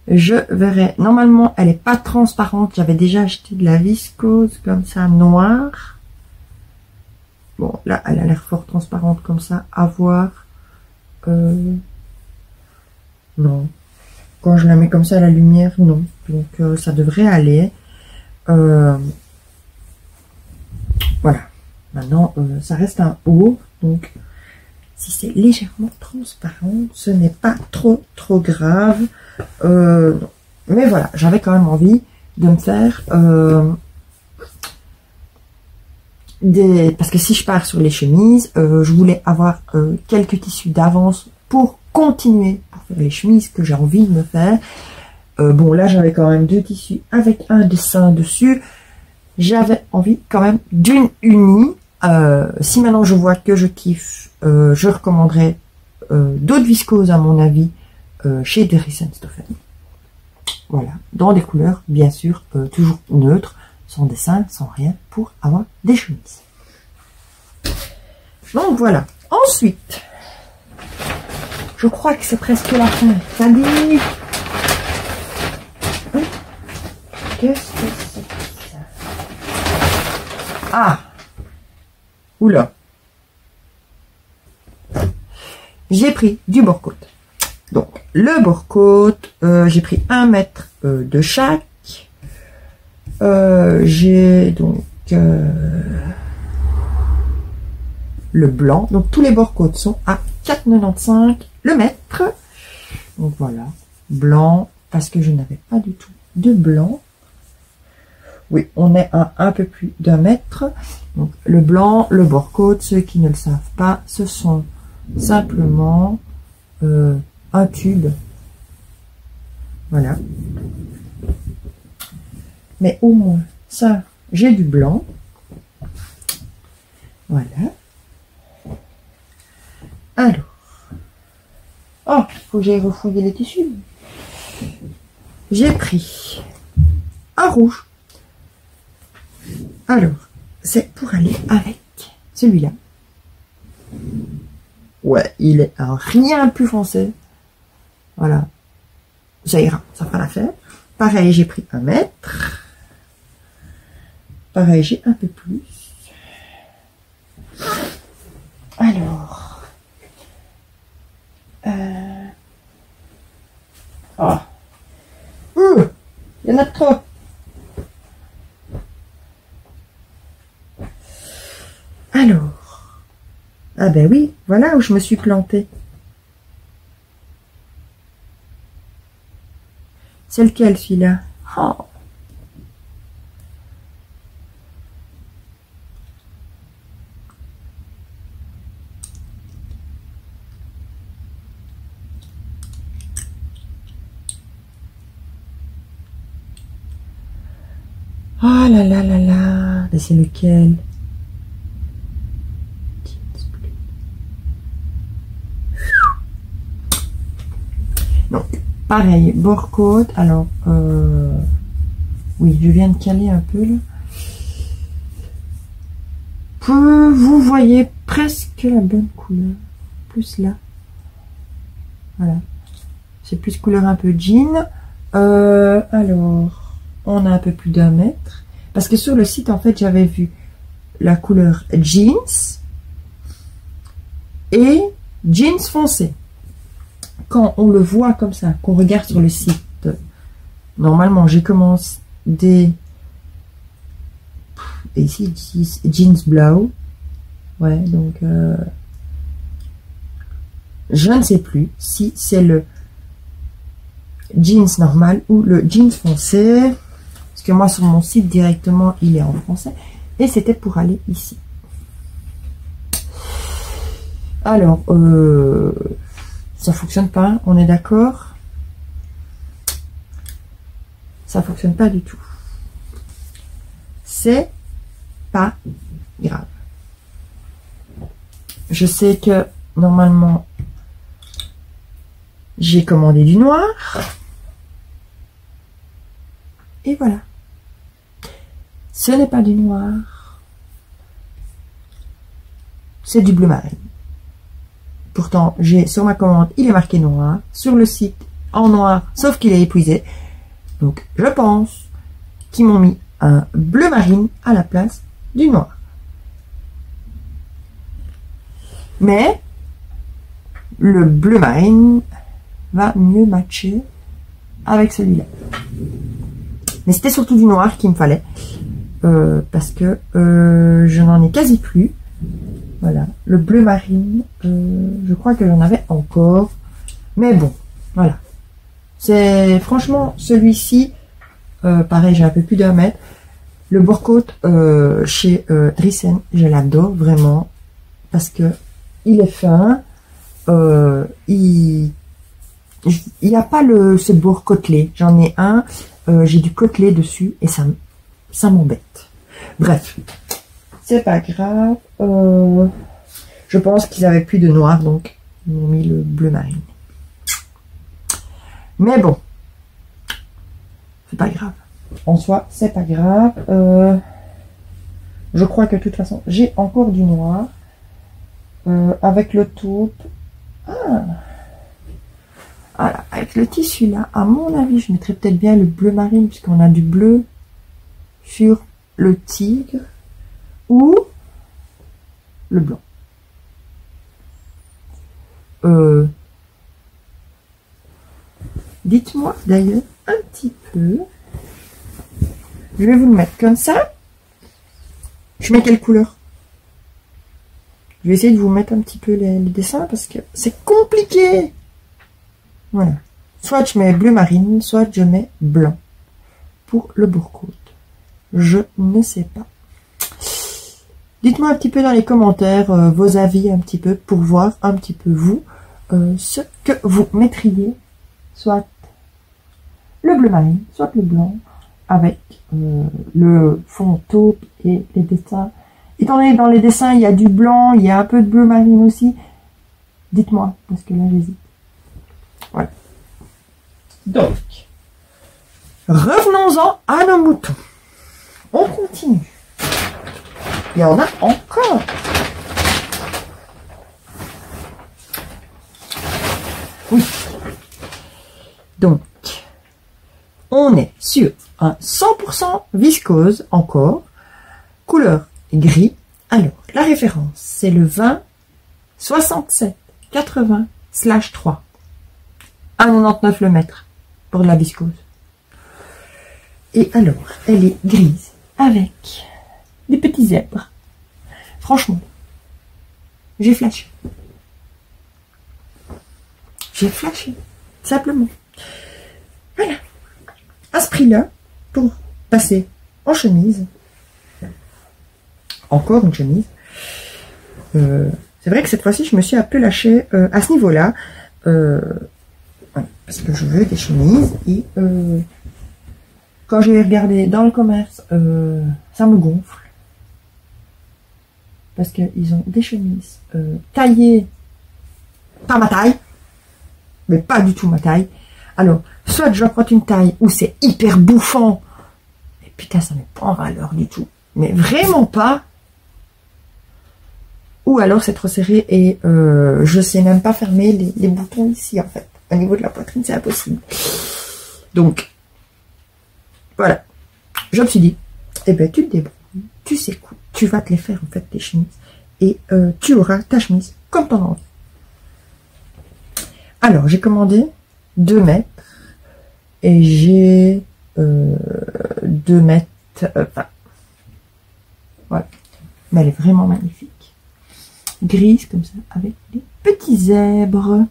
Je verrai. Normalement, elle n'est pas transparente. J'avais déjà acheté de la viscose comme ça, noire. Bon, là, elle a l'air fort transparente comme ça. À voir. Non. Quand je la mets comme ça à la lumière, non. Donc, ça devrait aller. Voilà. Maintenant, ça reste un haut. Donc, si c'est légèrement transparent, ce n'est pas trop grave. Non. Mais voilà, j'avais quand même envie de me faire parce que si je pars sur les chemises, je voulais avoir quelques tissus d'avance pour continuer pour faire les chemises que j'ai envie de me faire. Bon, là, j'avais quand même 2 tissus avec un dessin dessus. J'avais envie quand même d'une unie. Si maintenant je vois que je kiffe, je recommanderais d'autres viscoses à mon avis chez Dries & Stoffen. Voilà, dans des couleurs bien sûr toujours neutres, sans dessin, sans rien, pour avoir des chemises. Donc voilà. Ensuite, je crois que c'est presque la fin. Salut. Qu'est-ce que c'est que ça? Ah. Oula. j'ai pris du bord-côte. Donc, le bord-côte, j'ai pris 1 mètre de chaque. J'ai donc le blanc. Donc, tous les bord-côtes sont à 4,95 le mètre. Donc, voilà. Blanc, parce que je n'avais pas du tout de blanc. Oui, on est à un peu plus d'1 mètre. Donc, le blanc, le bord-côte, ceux qui ne le savent pas, ce sont simplement un tube. Voilà. Mais au moins, ça, j'ai du blanc. Voilà. Alors. Oh, il faut que j'aille refouiller les tissus. J'ai pris un rouge. Alors, c'est pour aller avec celui-là. Ouais, il est un rien plus foncé. Voilà. Ça ira, ça fera l'affaire. Pareil, j'ai pris 1 mètre. Pareil, j'ai un peu plus. Alors. Oh. Il y en a trop. Alors. Ah ben oui, voilà où je me suis plantée. C'est lequel celui-là? Oh. Oh là là là là. Mais c'est lequel? Donc, pareil, bord-côte. Alors, oui, je viens de caler un peu là. Vous voyez presque la bonne couleur. Plus là. Voilà. C'est plus couleur un peu jean. Alors, on a un peu plus d'1 mètre. Parce que sur le site, en fait, j'avais vu la couleur jeans et jeans foncé. Quand on le voit comme ça, qu'on regarde sur le site, normalement, j'ai commencé des... Et ici, jeans blau. Ouais, donc... je ne sais plus si c'est le jeans normal ou le jeans foncé. Parce que moi, sur mon site, directement, il est en français. Et c'était pour aller ici. Alors, ça fonctionne pas, on est d'accord? Ça fonctionne pas du tout. C'est pas grave. Je sais que normalement j'ai commandé du noir et voilà, ce n'est pas du noir, c'est du bleu marine. Pourtant j'ai sur ma commande il est marqué noir, sur le site en noir sauf qu'il est épuisé, donc je pense qu'ils m'ont mis un bleu marine à la place du noir. Mais le bleu marine va mieux matcher avec celui-là. Mais c'était surtout du noir qu'il me fallait. Parce que je n'en ai quasi plus. Voilà. Le bleu marine, je crois que j'en avais encore. Mais bon, voilà. C'est franchement celui-ci, pareil, j'ai un peu plus d'1 mètre. Le bord-côte chez Drissen, je l'adore vraiment. Parce que il est fin. Il n'y a pas ce bord côtelé. J'en ai un. J'ai du côtelé dessus. Et ça m'embête. Bref. C'est pas grave. Je pense qu'ils avaient plus de noir. Donc, ils m'ont mis le bleu marine. Mais bon. C'est pas grave. En soi, c'est pas grave. Je crois que de toute façon, j'ai encore du noir. Avec le taupe. Voilà, avec le tissu là, à mon avis, je mettrais peut-être bien le bleu marine, puisqu'on a du bleu sur le tigre, ou le blanc. dites-moi d'ailleurs un petit peu. Je vais vous le mettre comme ça. Je mets quelle couleur? Je vais essayer de vous mettre un petit peu les dessins parce que c'est compliqué. Voilà. Soit je mets bleu marine, soit je mets blanc pour le bourre-côte. Je ne sais pas. Dites-moi un petit peu dans les commentaires vos avis un petit peu pour voir un petit peu vous ce que vous mettriez, soit le bleu marine, soit le blanc avec le fond taupe et les dessins. Étant donné que dans les dessins il y a du blanc, il y a un peu de bleu marine aussi, dites-moi parce que là j'hésite. Voilà. Donc, revenons-en à nos moutons. On continue. Il y en a encore. Oui. Donc, on est sur un 100% viscose encore. Couleur gris. Alors, la référence, c'est le 20 67 80/3. 1,99 le mètre pour de la viscose. Et alors, elle est grise avec des petits zèbres. Franchement, j'ai flashé. J'ai flashé, simplement. Voilà. À ce prix-là, pour passer en chemise, encore une chemise, c'est vrai que cette fois-ci, je me suis un peu lâchée à ce niveau-là, parce que je veux des chemises, et quand j'ai regardé dans le commerce, ça me gonfle. Parce qu'ils ont des chemises taillées par ma taille, mais pas du tout ma taille. Alors, soit je prends une taille où c'est hyper bouffant, et putain, ça ne met pas en valeur du tout, mais vraiment pas. Ou alors c'est trop serré et je sais même pas fermer les boutons ici, en fait. Au niveau de la poitrine, c'est impossible. Donc, voilà. Je me suis dit, eh ben, tu te débrouilles, tu sais quoi, tu vas te les faire, en fait, tes chemises. Et tu auras ta chemise comme t'en as envie. Alors, j'ai commandé 2 mètres. Et j'ai 2 mètres. Enfin, voilà. Mais elle est vraiment magnifique. Grise, comme ça, avec des petits zèbres.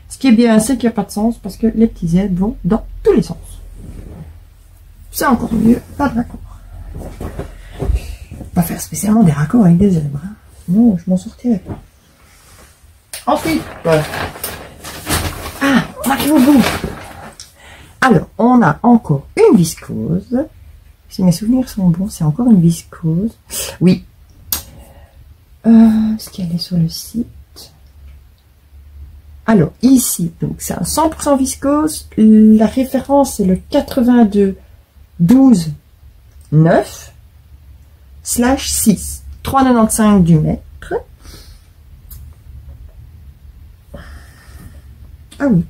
Ce qui est bien, c'est qu'il n'y a pas de sens, parce que les petits zèbres vont dans tous les sens. C'est encore mieux, pas de raccord. Pas faire spécialement des raccords avec des zèbres. Hein. Non, je m'en sortirais pas. Ensuite, voilà. Ah, on arrive au bout. Alors, on a encore une viscose. Si mes souvenirs sont bons, c'est encore une viscose. Oui. Est-ce qu'elle est sur le site? Alors, ici, donc c'est un 100% viscose. La référence, c'est le 82 12 9 /6. 3,95 du mètre. Ah oui.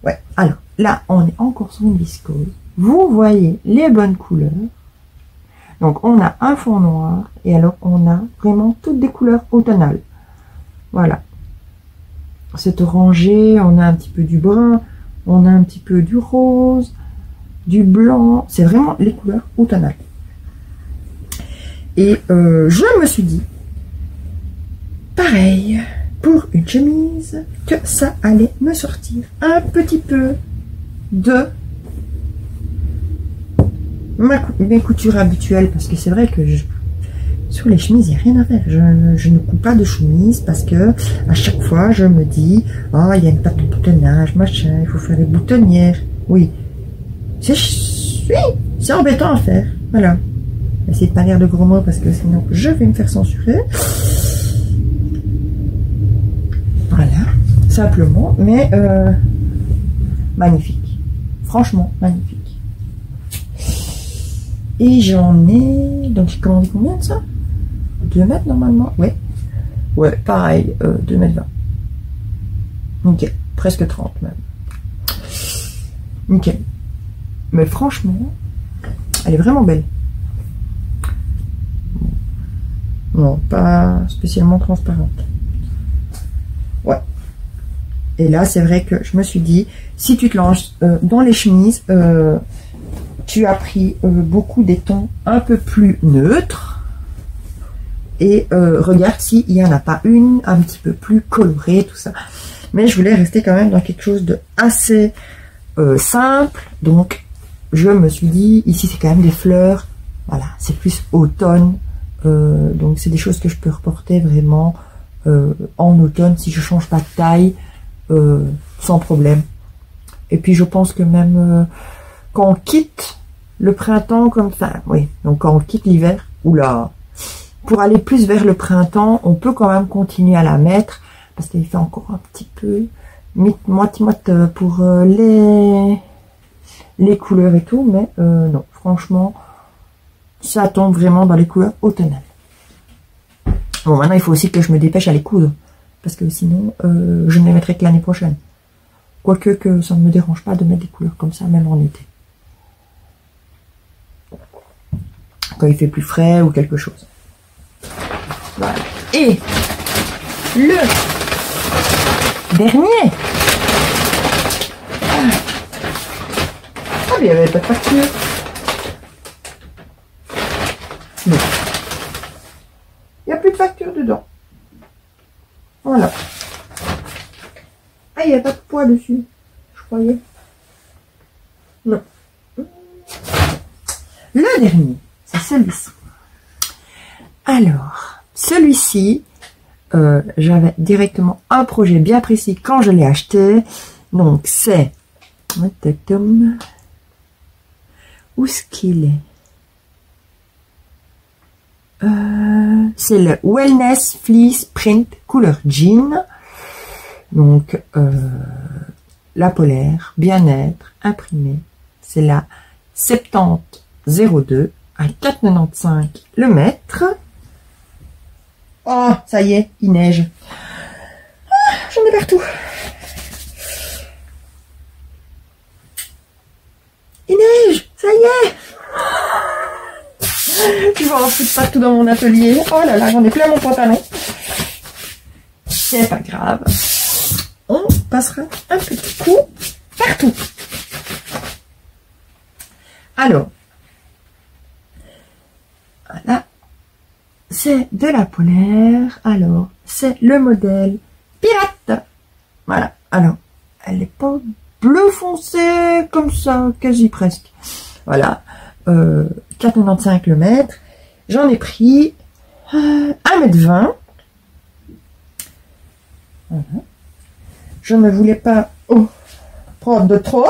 Ouais, alors, là, on est encore sur une viscose. Vous voyez les bonnes couleurs. Donc, on a un fond noir. Et alors, on a vraiment toutes des couleurs automnales. Voilà. C'est orangé, on a un petit peu du brun, on a un petit peu du rose, du blanc. C'est vraiment les couleurs automnales. Et je me suis dit, pareil, pour une chemise, que ça allait me sortir un petit peu de mes coutures habituelles. Parce que c'est vrai que sur les chemises, il n'y a rien à faire. Je ne coupe pas de chemise parce que à chaque fois, je me dis, oh, il y a une patte de boutonnage, machin, il faut faire des boutonnières. Oui. C'est embêtant à faire. Voilà. Essayez de pas lire de gros mots parce que sinon, je vais me faire censurer. Voilà. Simplement. Mais, magnifique. Franchement, magnifique. Et j'en ai... Donc, j'ai commandé combien de ça? 2 mètres normalement? Ouais. Ouais, pareil, 2 mètres 20. Nickel. Presque 30 même. Nickel. Mais franchement, elle est vraiment belle. Non, pas spécialement transparente. Et là, c'est vrai que je me suis dit, si tu te lances dans les chemises, tu as pris beaucoup des tons un peu plus neutres. Et regarde s'il n'y en a pas une un petit peu plus colorée, tout ça. Mais je voulais rester quand même dans quelque chose de assez simple. Donc, je me suis dit, ici, c'est quand même des fleurs. Voilà, c'est plus automne. Donc, c'est des choses que je peux reporter vraiment en automne si je change pas de taille. Sans problème. Et puis je pense que même quand on quitte le printemps comme ça, oui, donc quand on quitte l'hiver, oula, pour aller plus vers le printemps, on peut quand même continuer à la mettre parce qu'il fait encore un petit peu moite-moite pour les couleurs et tout, mais non, franchement, ça tombe vraiment dans les couleurs automnales. Bon, maintenant il faut aussi que je me dépêche à les coudre. Parce que sinon, je ne les mettrai que l'année prochaine. Quoique que ça ne me dérange pas de mettre des couleurs comme ça, même en été. Quand il fait plus frais ou quelque chose. Voilà. Et le dernier. Ah, mais il n'y avait pas de facture. Non. Il n'y a plus de facture dedans. Voilà. Ah, il n'y a pas de poids dessus, je croyais. Non. Le dernier, c'est celui-ci. Alors, celui-ci, j'avais directement un projet bien précis quand je l'ai acheté. Donc, c'est... Où est-ce qu'il est? C'est le Wellness Fleece Print couleur jean. Donc la polaire, bien-être, imprimée. C'est la 7002 à 4,95 le mètre. Oh, ça y est, il neige. Ah, j'en ai partout. Il neige, ça y est. Je vais en foutre partout dans mon atelier. Oh là là, j'en ai plein mon pantalon. C'est pas grave. On passera un petit coup partout. Alors, voilà. C'est de la polaire. Alors, c'est le modèle pirate. Voilà. Alors, elle n'est pas bleu foncé comme ça, quasi presque. Voilà. 4,95 le mètre. J'en ai pris 1,20 m. Je ne voulais pas prendre de trop.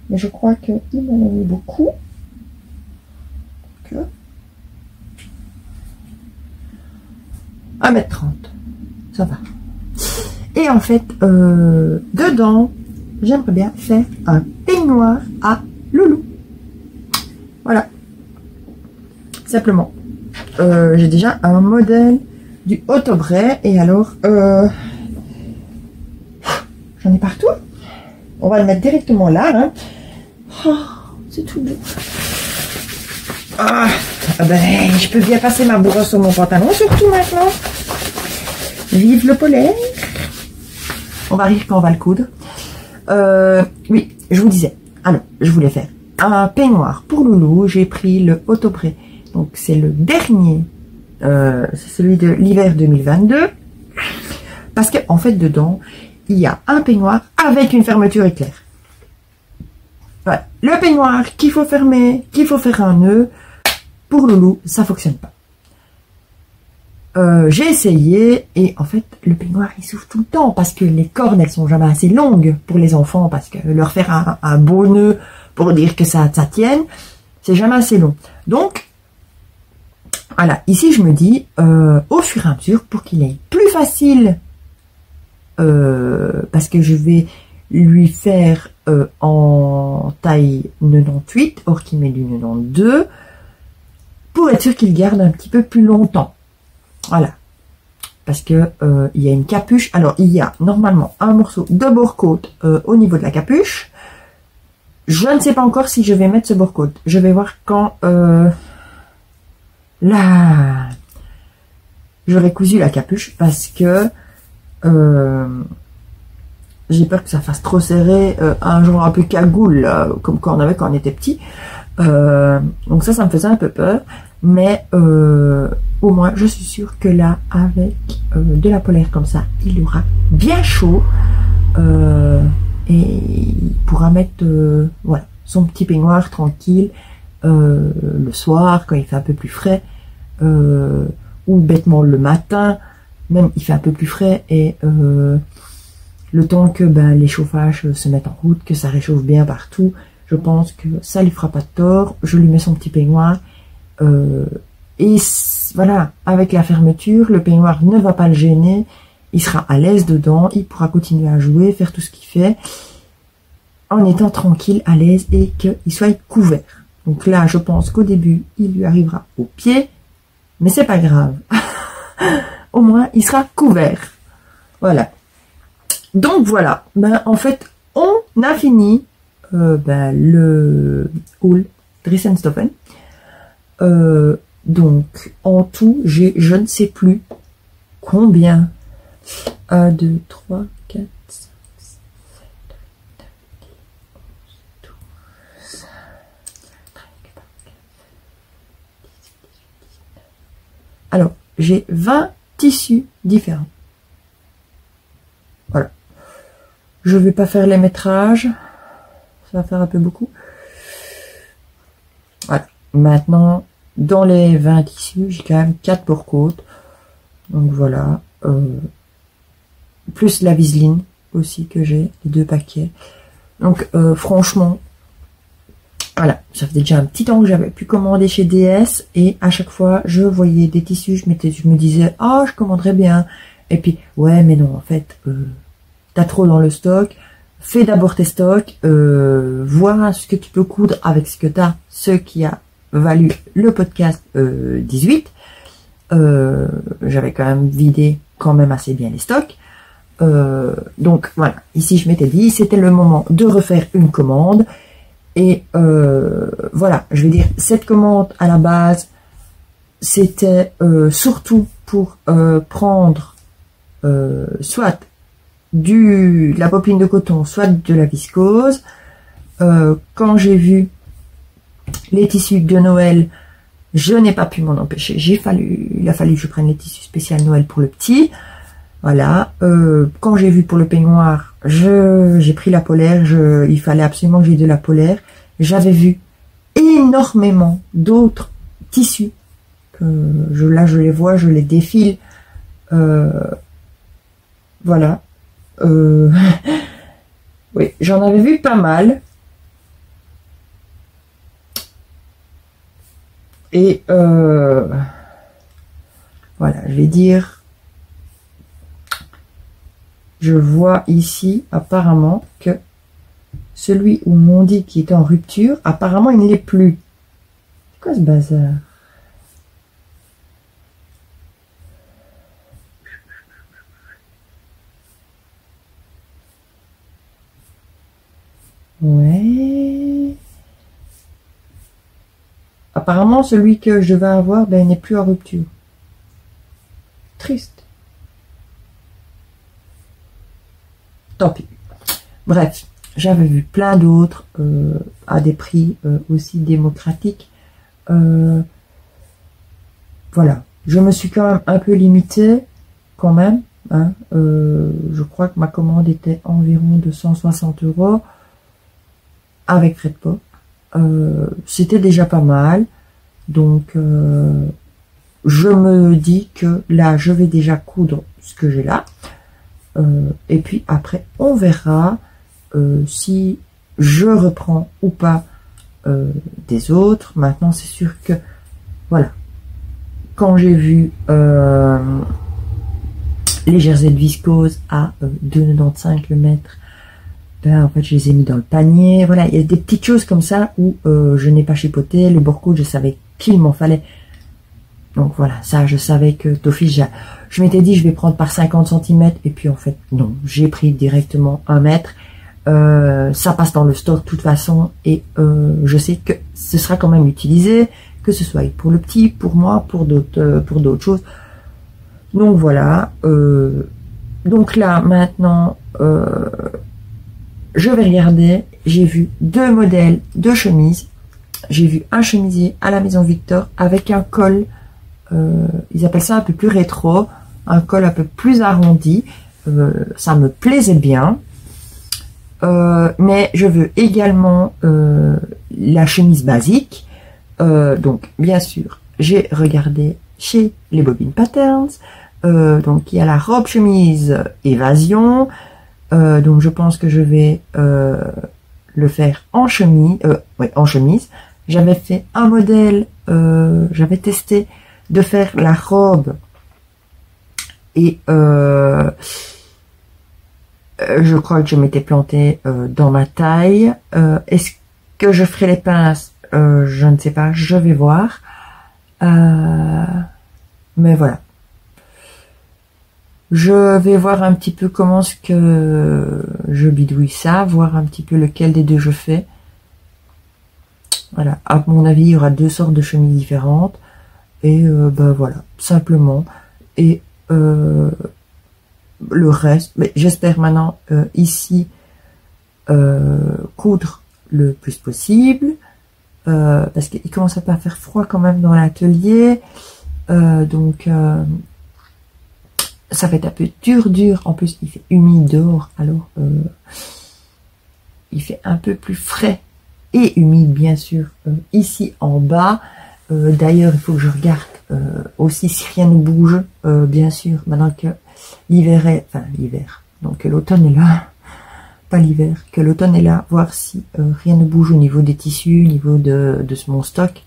Mais je crois qu'il m'en a mis beaucoup. Donc, 1,30 m. Ça va. Et en fait, dedans, j'aimerais bien faire un peignoir à loulou. Voilà. Simplement. J'ai déjà un modèle du Autobray. Et alors, j'en ai partout. On va le mettre directement là. Hein. Oh, c'est tout beau. Ah, ben, je peux bien passer ma brosse sur mon pantalon, surtout maintenant. Vive le polaire. On va rire quand on va le coudre. Oui, je vous disais. Alors, je voulais faire un peignoir pour loulou. J'ai pris le Autobray. Donc, c'est le dernier. C'est celui de l'hiver 2022. Parce que en fait, dedans, il y a un peignoir avec une fermeture éclair. Voilà. Le peignoir qu'il faut fermer, qu'il faut faire un nœud. Pour loulou, ça fonctionne pas. J'ai essayé et en fait le peignoir il s'ouvre tout le temps parce que les cornes elles sont jamais assez longues pour les enfants parce que leur faire un beau nœud pour dire que ça tienne c'est jamais assez long. Donc voilà, ici je me dis au fur et à mesure pour qu'il aille plus facile parce que je vais lui faire en taille 98 or qu'il met du 92 pour être sûr qu'il garde un petit peu plus longtemps. Voilà, parce que il y a une capuche. Alors il y a normalement un morceau de bord-côte au niveau de la capuche. Je ne sais pas encore si je vais mettre ce bord-côte. Je vais voir quand j'aurai cousu la capuche parce que J'ai peur que ça fasse trop serré, un genre un peu cagoule, comme quand on avait quand on était petit. Donc ça me faisait un peu peur. Mais au moins, je suis sûre que là, avec de la polaire comme ça, il aura bien chaud. Et il pourra mettre voilà, son petit peignoir tranquille le soir, quand il fait un peu plus frais. Ou bêtement le matin, même il fait un peu plus frais. Et le temps que les chauffages se mettent en route, que ça réchauffe bien partout, je pense que ça lui fera pas de tort. Je lui mets son petit peignoir. Et voilà, avec la fermeture, le peignoir ne va pas le gêner. Il sera à l'aise dedans. Il pourra continuer à jouer, faire tout ce qu'il fait, en étant tranquille, à l'aise et qu'il soit couvert. Donc là, je pense qu'au début, il lui arrivera au pied. Mais c'est pas grave. Au moins, il sera couvert. Voilà. Donc voilà, en fait, on a fini le haul Dressenstoffen. Donc, en tout, j'ai je ne sais plus combien. 1, 2, 3, 4, 5, 6, 7, 8, 9, 10, 11, 12, 13, 14, 15, 16, 17, 18, 19. Alors, j'ai 20 tissus différents. Voilà. Je vais pas faire les métrages. Ça va faire un peu beaucoup. Voilà. Maintenant, dans les 20 tissus, j'ai quand même 4 bourre-côtes. Donc voilà. Plus la viseline aussi que j'ai, les 2 paquets. Donc franchement, voilà. Ça faisait déjà un petit temps que j'avais pu commander chez DS. Et à chaque fois, je voyais des tissus. Je me disais, ah, je commanderais bien. Et puis, ouais, mais non, en fait, t'as trop dans le stock. Fais d'abord tes stocks, vois ce que tu peux coudre avec ce que t'as, ce qui a valu le podcast 18. J'avais quand même vidé quand même assez bien les stocks. Donc voilà, ici je m'étais dit, c'était le moment de refaire une commande. Et voilà, je vais dire, cette commande à la base, c'était surtout pour prendre soit de la popeline de coton, soit de la viscose. Quand j'ai vu les tissus de Noël, je n'ai pas pu m'en empêcher. Il a fallu que je prenne les tissus spéciaux Noël pour le petit. Voilà. Quand j'ai vu pour le peignoir, j'ai pris la polaire. Il fallait absolument que j'ai de la polaire. J'avais vu énormément d'autres tissus. Là, je les vois, je les défile. Voilà. Oui, j'en avais vu pas mal. Et voilà, je vais dire, je vois ici apparemment que celui où m'on dit qu'il était en rupture, apparemment il ne l'est plus. C'est quoi ce bazar? Ouais. Apparemment, celui que je vais avoir, n'est plus en rupture. Triste. Tant pis. Bref, j'avais vu plein d'autres à des prix aussi démocratiques. Voilà. Je me suis quand même un peu limitée, quand même. Hein. Je crois que ma commande était environ de 160 € avec frais de port. C'était déjà pas mal. Donc, je me dis que là, je vais déjà coudre ce que j'ai là. Et puis après, on verra si je reprends ou pas des autres. Maintenant, c'est sûr que, voilà, quand j'ai vu les jerseys de viscose à 2,95 le mètre, en fait, je les ai mis dans le panier. Voilà, il y a des petites choses comme ça où je n'ai pas chipoté. Le bourre-côte, je savais qu'il m'en fallait. Donc voilà, ça, je savais que d'office, je m'étais dit, je vais prendre par 50 cm. Et puis en fait, non, j'ai pris directement 1 mètre. Ça passe dans le stock de toute façon. Et je sais que ce sera quand même utilisé, que ce soit pour le petit, pour moi, pour d'autres choses. Donc voilà, Donc là, maintenant, je vais regarder. J'ai vu 2 modèles de chemises. J'ai vu un chemisier à la Maison Victor avec un col, ils appellent ça un peu plus rétro, un col un peu plus arrondi. Ça me plaisait bien. Mais je veux également la chemise basique. Donc, bien sûr, j'ai regardé chez les Bobbin Patterns. Donc, il y a la robe chemise évasion. Donc, je pense que je vais le faire en chemise. Ouais, en chemise. J'avais fait un modèle. J'avais testé de faire la robe et je crois que je m'étais plantée dans ma taille. Est-ce que je ferai les pinces? Je ne sais pas, je vais voir. Mais voilà. Je vais voir un petit peu comment ce que je bidouille ça, voir un petit peu lequel des deux je fais. Voilà. À mon avis, il y aura 2 sortes de chemises différentes. Et ben voilà, simplement. Et le reste, mais j'espère maintenant ici coudre le plus possible. Parce qu'il commence à pas faire froid quand même dans l'atelier. Donc ça va être un peu dur. En plus, il fait humide dehors. Alors, il fait un peu plus frais et humide, bien sûr, ici en bas. D'ailleurs, il faut que je regarde aussi si rien ne bouge, bien sûr, maintenant que l'hiver est... Enfin, l'hiver. Donc, que l'automne est là. Pas l'hiver. Que l'automne est là. Voir si rien ne bouge au niveau des tissus, au niveau de mon stock.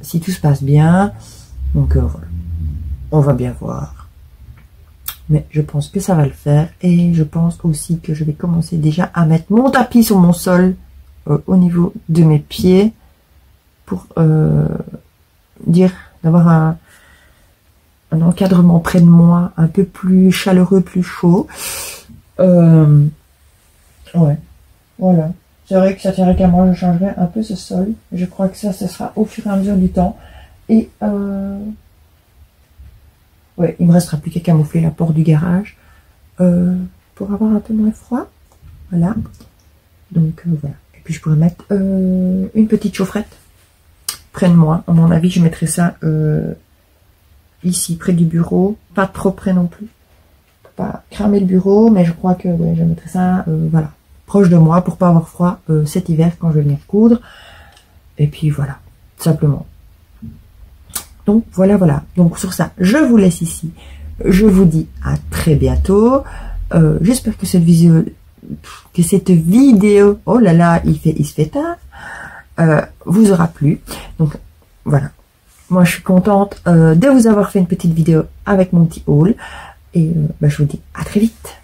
Si tout se passe bien. Donc, voilà. On va bien voir. Mais je pense que ça va le faire. Et je pense aussi que je vais commencer déjà à mettre mon tapis sur mon sol au niveau de mes pieds. Pour dire d'avoir un encadrement près de moi un peu plus chaleureux, plus chaud. Ouais, voilà. C'est vrai que ça tiendrait qu'à moi, je changerais un peu ce sol. Je crois que ça sera au fur et à mesure du temps. Et ouais, il me restera plus qu'à camoufler la porte du garage pour avoir un peu moins froid. Voilà. Donc voilà. Et puis je pourrais mettre une petite chaufferette près de moi. À mon avis, je mettrai ça ici, près du bureau. Pas trop près non plus. Pour pas cramer le bureau, mais je crois que ouais, je mettrai ça, voilà, proche de moi pour pas avoir froid cet hiver quand je vais venir coudre. Et puis voilà, simplement. Donc voilà. Donc sur ça, je vous laisse ici. Je vous dis à très bientôt. J'espère que cette vidéo, oh là là, il se fait tard. Vous aura plu. Donc voilà, moi je suis contente de vous avoir fait une petite vidéo avec mon petit haul et je vous dis à très vite.